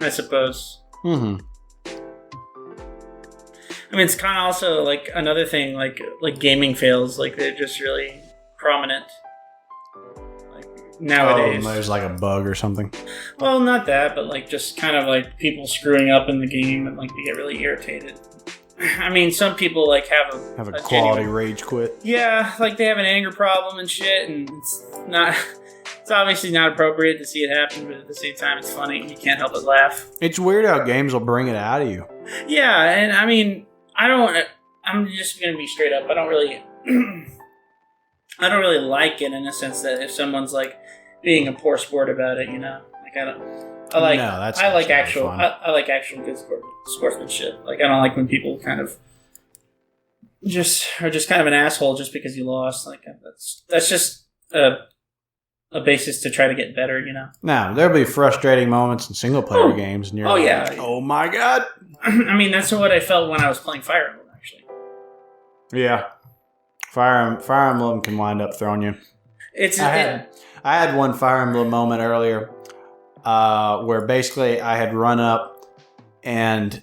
I suppose. Mm-hmm. I mean, it's kind of also like another thing, like gaming fails, like they're just really prominent, like nowadays. Oh, there's like a bug or something. Well, not that, but like just kind of like people screwing up in the game and like they get really irritated. I mean, some people like have a quality genuine rage quit. Yeah, like they have an anger problem and shit, and it's not. It's obviously not appropriate to see it happen, but at the same time, it's funny. You can't help but laugh. It's weird how games will bring it out of you. Yeah, and I mean, I'm just gonna be straight up. I don't really like it in the sense that if someone's like being a poor sport about it, you know, like I like actual good sportsmanship. Like I don't like when people kind of are just kind of an asshole just because you lost. Like that's just a basis to try to get better, you know. Now there'll be frustrating moments in single player games, and you're like, oh my god. I mean, that's what I felt when I was playing Fire Emblem, actually. Yeah, Fire Emblem can wind up throwing you. I had one Fire Emblem moment earlier, where basically I had run up and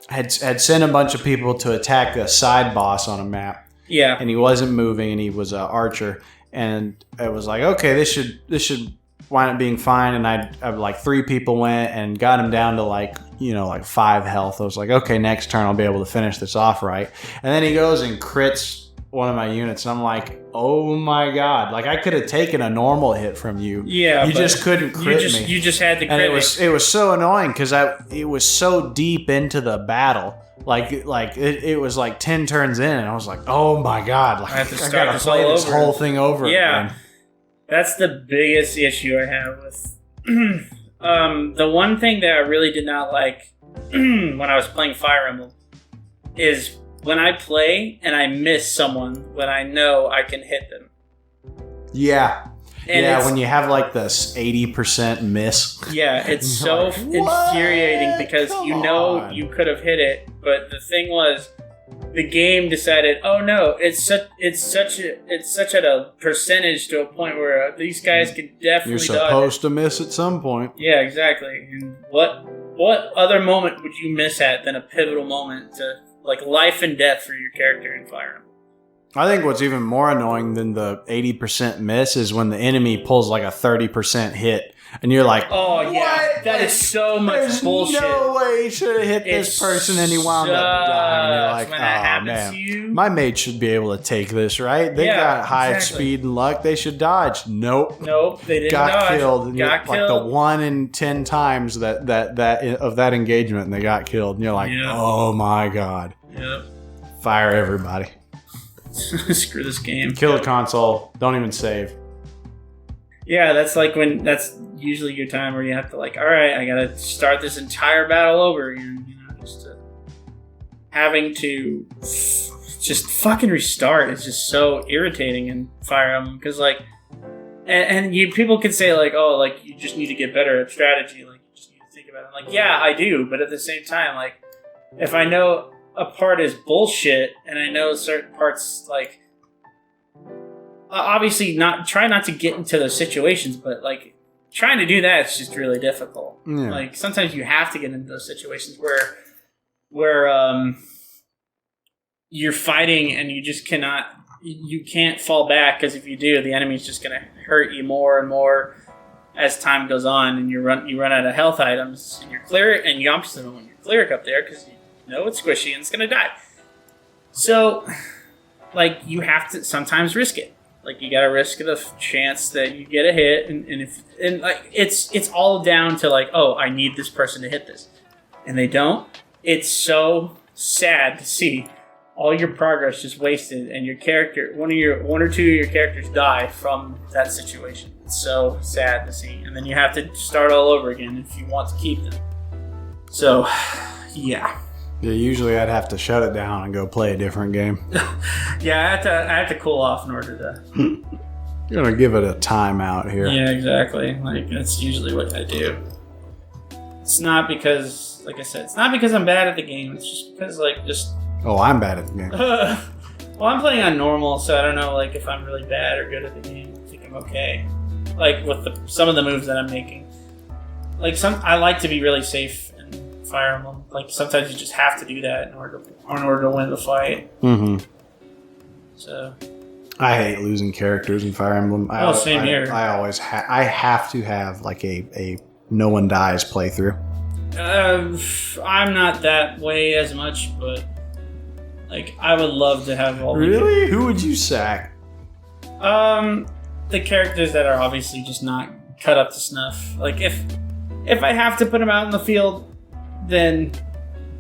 had sent a bunch of people to attack a side boss on a map. Yeah, and he wasn't moving, and he was an archer, and it was like, okay, this should wind up being fine. And I like 3 people went and got him down to like 5 health. I was like, okay, next turn I'll be able to finish this off right. And then he goes and crits one of my units, and I'm like, oh my god, like I could have taken a normal hit from you. Yeah, you just couldn't crit me. You just had to crit. And it was so annoying because it was so deep into the battle. Like it was like 10 turns in, and I was like, oh my god, like I gotta play this whole thing over again. That's the biggest issue I have with the one thing that I really did not like when I was playing Fire Emblem is when I play and I miss someone when I know I can hit them. Yeah. And when you have like this 80% miss. Yeah, it's so like, infuriating because you could have hit it, but the thing was, the game decided, oh no, it's such at a percentage to a point where these guys can definitely. You're supposed to miss at some point. Yeah, exactly. And what other moment would you miss at than a pivotal moment to like life and death for your character in Fire Emblem? I think what's even more annoying than the 80% miss is when the enemy pulls like a 30% hit, and you're like, oh yeah, what? That is so much bullshit. No way he should have hit this person, and he wound up dying. You're like, when that happens man, to you. My mate should be able to take this, right? They got high speed and luck. They should dodge. Nope, they didn't got dodge. Killed. Got killed. Like the 1 in 10 times that of that engagement, and they got killed. And you're like, oh my god. Yep. Fire everybody. Screw this game. Kill the console. Don't even save. Yeah, that's usually your time where you have to like, all right, I gotta start this entire battle over again. Just having to just fucking restart is just so irritating in Fire Emblem because like, and people could say like, oh, like you just need to get better at strategy, like you just need to think about it. I'm like, yeah, I do, but at the same time, like, if I know a part is bullshit, and I know certain parts, like, obviously try not to get into those situations, but like trying to do that is just really difficult. Yeah. Like sometimes you have to get into those situations where you're fighting and you just you can't fall back, because if you do, the enemy's just gonna hurt you more and more as time goes on, and you run out of health items, and you obviously don't want your cleric up there because it's squishy and it's gonna die. So, like, you have to sometimes risk it. Like, you gotta risk the chance that you get a hit, and like it's all down to like, oh, I need this person to hit this, and they don't. It's so sad to see all your progress just wasted, and your character, one or two of your characters die from that situation. It's so sad to see, and then you have to start all over again if you want to keep them. So, yeah. Yeah, usually I'd have to shut it down and go play a different game. Yeah, I have to cool off in order to. You're gonna give it a timeout here. Yeah, exactly. Like that's usually what I do. It's not because, like I said, it's not because I'm bad at the game. It's just because, like, just. Oh, I'm bad at the game. Well, I'm playing on normal, so I don't know like if I'm really bad or good at the game. I think I'm okay. Like with some of the moves that I'm making. Like I like to be really safe in Fire Emblem. Like sometimes you just have to do that in order to win the fight. Mm-hmm. So I hate losing characters in Fire Emblem. Same here. I always I have to have like a no one dies playthrough. I'm not that way as much, but like I would love to have all. Really? Who would you sack? The characters that are obviously just not cut up to snuff. Like if I have to put them out in the field, then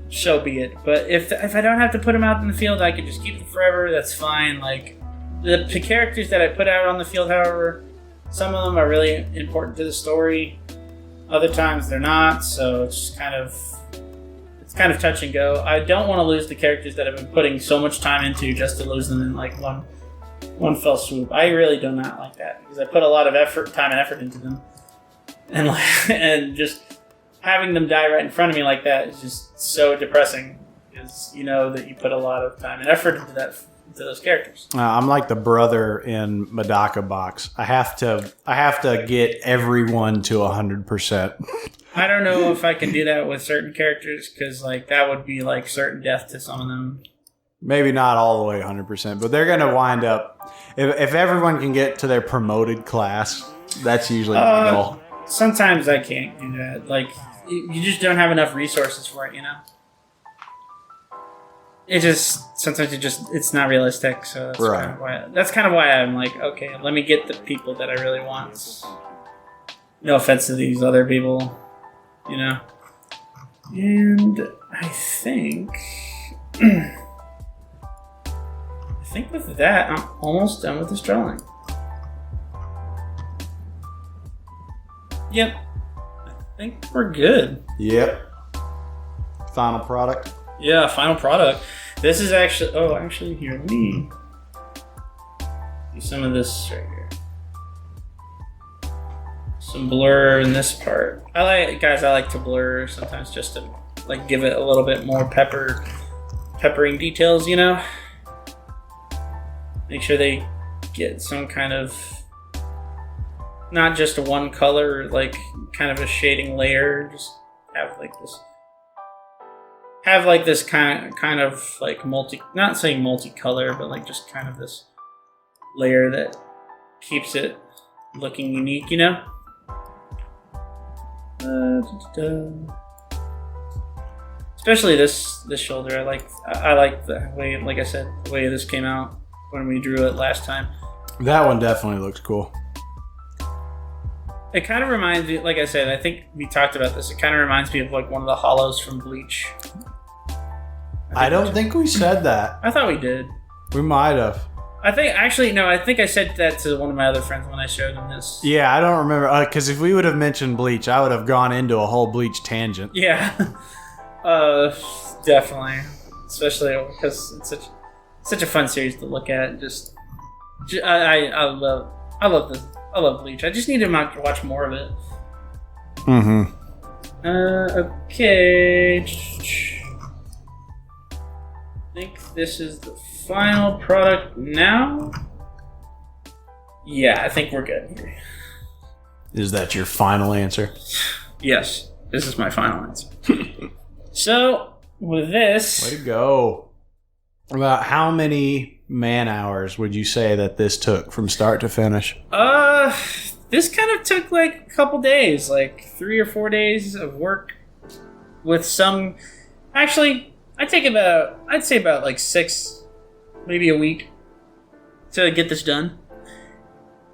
so be it. But if I don't have to put them out in the field, I can just keep them forever. That's fine. Like the characters that I put out on the field, however, some of them are really important to the story. Other times they're not. So it's kind of touch and go. I don't want to lose the characters that I've been putting so much time into just to lose them in like one fell swoop. I really do not like that because I put a lot of time and effort into them, and just having them die right in front of me like that is just so depressing because you know that you put a lot of time and effort into those characters. I'm like the brother in Medaka Box. I have to get everyone to 100%. I don't know if I can do that with certain characters because like that would be like certain death to some of them. Maybe not all the way 100%, but they're going to wind up. If everyone can get to their promoted class, that's usually the goal. Sometimes I can't do that. Like you just don't have enough resources for it, you know. Sometimes it's not realistic. So that's kind of why I'm like, okay, let me get the people that I really want. No offense to these other people, you know. And I think. With that, I'm almost done with this drawing. Yep. I think we're good. Yep. Final product. Yeah, final product. This is actually here. Let me do some of this right here. Some blur in this part. I like to blur sometimes just to like give it a little bit more peppering details, you know? Make sure they get some kind of, not just a one color, like kind of a shading layer. Just have this kind of like not saying multicolor, but like just kind of this layer that keeps it looking unique, you know? Especially this shoulder. I like the way, like I said, the way this came out when we drew it last time. That one definitely looks cool. It kind of reminds me, like I said, I think we talked about this. It kind of reminds me of like one of the hollows from Bleach. I don't think we said that. I thought we did. We might have. I think I said that to one of my other friends when I showed him this. Yeah, I don't remember. Because if we would have mentioned Bleach, I would have gone into a whole Bleach tangent. Yeah. Definitely. Especially because it's such a fun series to look at. I love Bleach. I just need to watch more of it. Mm-hmm. Okay. I think this is the final product now. Yeah, I think we're good here. Is that your final answer? Yes, this is my final answer. So, with this... Way to go. About how many man-hours would you say that this took from start to finish? This kind of took like a couple days, like 3 or 4 days of work with some... Actually, I'd say about like 6, maybe a week to get this done.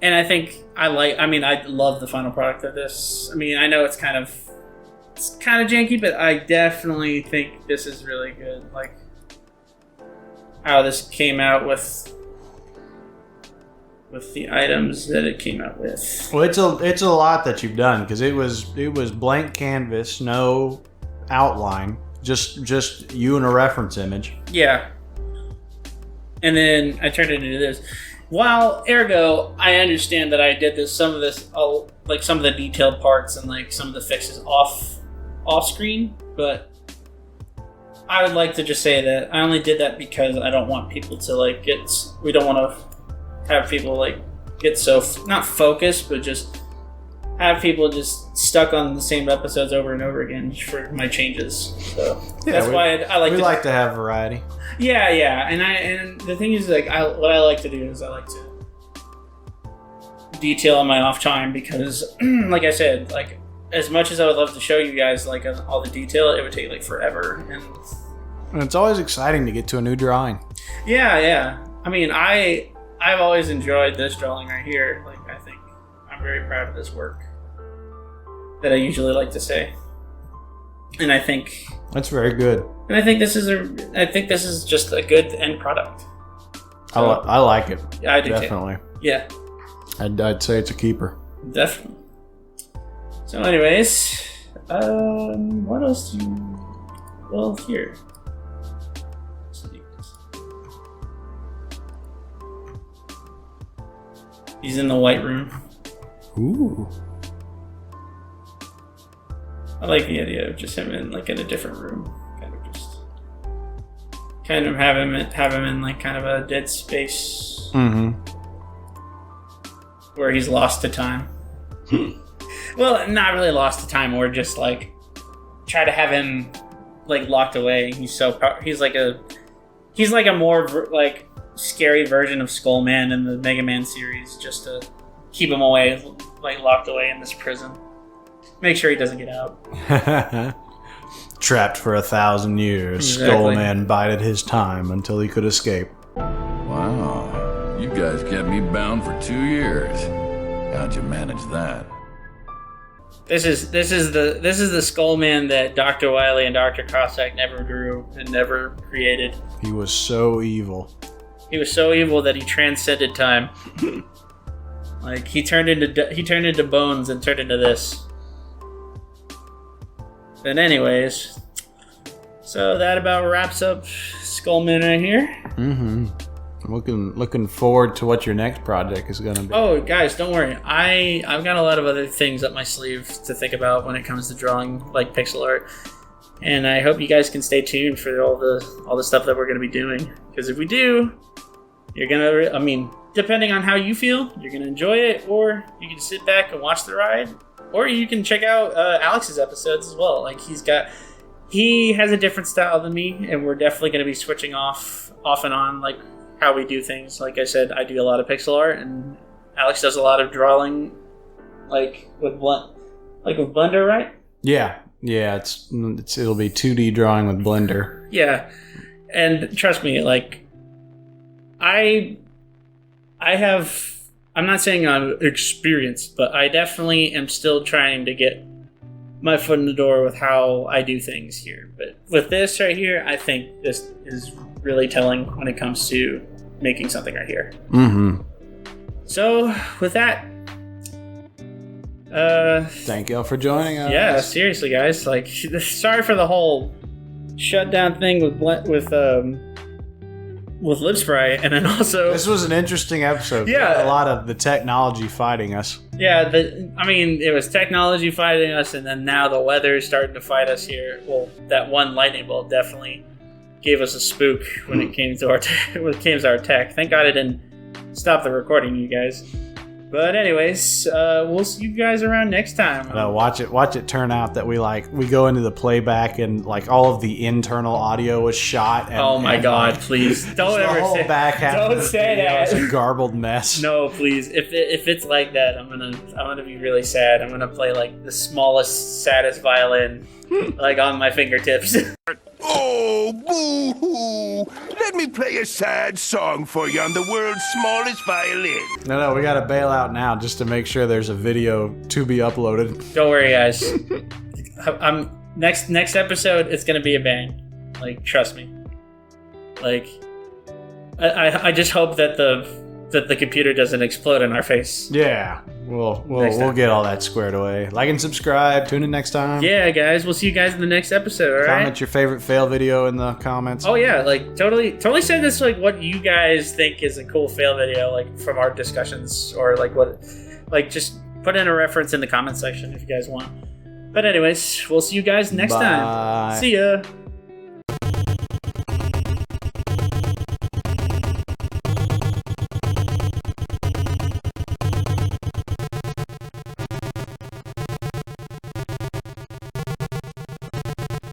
And I think I love the final product of this. I mean, I know it's kind of janky, but I definitely think this is really good. Like how this came out with the items that it came out with. Well, it's a lot that you've done because it was blank canvas, no outline, just you and a reference image. Yeah. And then I turned it into this. While ergo, I understand that I did some of the detailed parts and like some of the fixes off screen, but I would like to just say that I only did that because I don't want people to like we don't want to have people like get so not focused, but just have people just stuck on the same episodes over and over again for my changes. So that's why I like. We like to have variety. Yeah, and the thing is, like, what I like to do is I like to detail on my off time because, like I said, like as much as I would love to show you guys like all the detail, it would take like forever. And it's always exciting to get to a new drawing. Yeah. I mean, I've always enjoyed this drawing right here. Like, I think I'm very proud of this work that I usually like to say. And I think that's very good. And I think this is just a good end product. So, I like it. Yeah, I do definitely. Too. Yeah. I'd say it's a keeper. Definitely. So, anyways, what else do you? Well, here. He's in the white room. Ooh. I like the idea of just him in a different room, kind of have him in like kind of a dead space, where he's lost to time. Well, not really lost to time, or just like try to have him like locked away. He's like a more like scary version of Skullman in the Mega Man series, just to keep him away, like locked away in this prison. Make sure he doesn't get out. Trapped for 1,000 years, exactly. Skullman bided his time until he could escape. Wow, you guys kept me bound for 2 years. How'd you manage that? This is the Skullman that Dr. Wily and Dr. Cossack never drew and never created. He was so evil. He was so evil that he transcended time. Like he turned into bones and turned into this. But anyways, so that about wraps up Skullman right here. Looking forward to what your next project is going to be. Oh, guys, don't worry. I've got a lot of other things up my sleeve to think about when it comes to drawing like pixel art, and I hope you guys can stay tuned for all the stuff that we're going to be doing. Because if we do, you're gonna. I mean, depending on how you feel, you're gonna enjoy it, or you can sit back and watch the ride. Or you can check out Alex's episodes as well. Like he has a different style than me, and we're definitely going to be switching off and on, like how we do things. Like I said, I do a lot of pixel art, and Alex does a lot of drawing, like with Blender, right? Yeah. It'll be 2D drawing with Blender. Yeah, and trust me, like I'm not saying I'm experienced, but I definitely am still trying to get my foot in the door with how I do things here. But with this right here, I think this is really telling when it comes to making something right here. So with that, thank y'all for joining us. Yeah, seriously, guys. Like, sorry for the whole shutdown thing with lip spray, and then also this was an interesting episode. Yeah, a lot of the technology fighting us. Yeah, it was technology fighting us, and then now the weather is starting to fight us here. Well, that one lightning bolt definitely gave us a spook when it came to our tech. Thank God it didn't stop the recording, you guys. But anyways, we'll see you guys around next time. Watch it turn out that we go into the playback and like all of the internal audio was shot. And, oh my God! Please don't ever say that. It's a garbled mess. No, please. If it's like that, I'm gonna be really sad. I'm gonna play like the smallest, saddest violin, like on my fingertips. Oh, boo-hoo! Let me play a sad song for you on the world's smallest violin. No, we gotta bail out now just to make sure there's a video to be uploaded. Don't worry, guys. Next episode, it's gonna be a bang. Like, trust me. Like, I just hope that the computer doesn't explode in our face. Yeah, we'll get all that squared away. Like and subscribe. Tune in next time. Yeah, guys, we'll see you guys in the next episode. All right. Comment your favorite fail video in the comments. Oh yeah, like totally say this, like what you guys think is a cool fail video, like from our discussions, or just put in a reference in the comment section if you guys want. But anyways, we'll see you guys next time. See ya.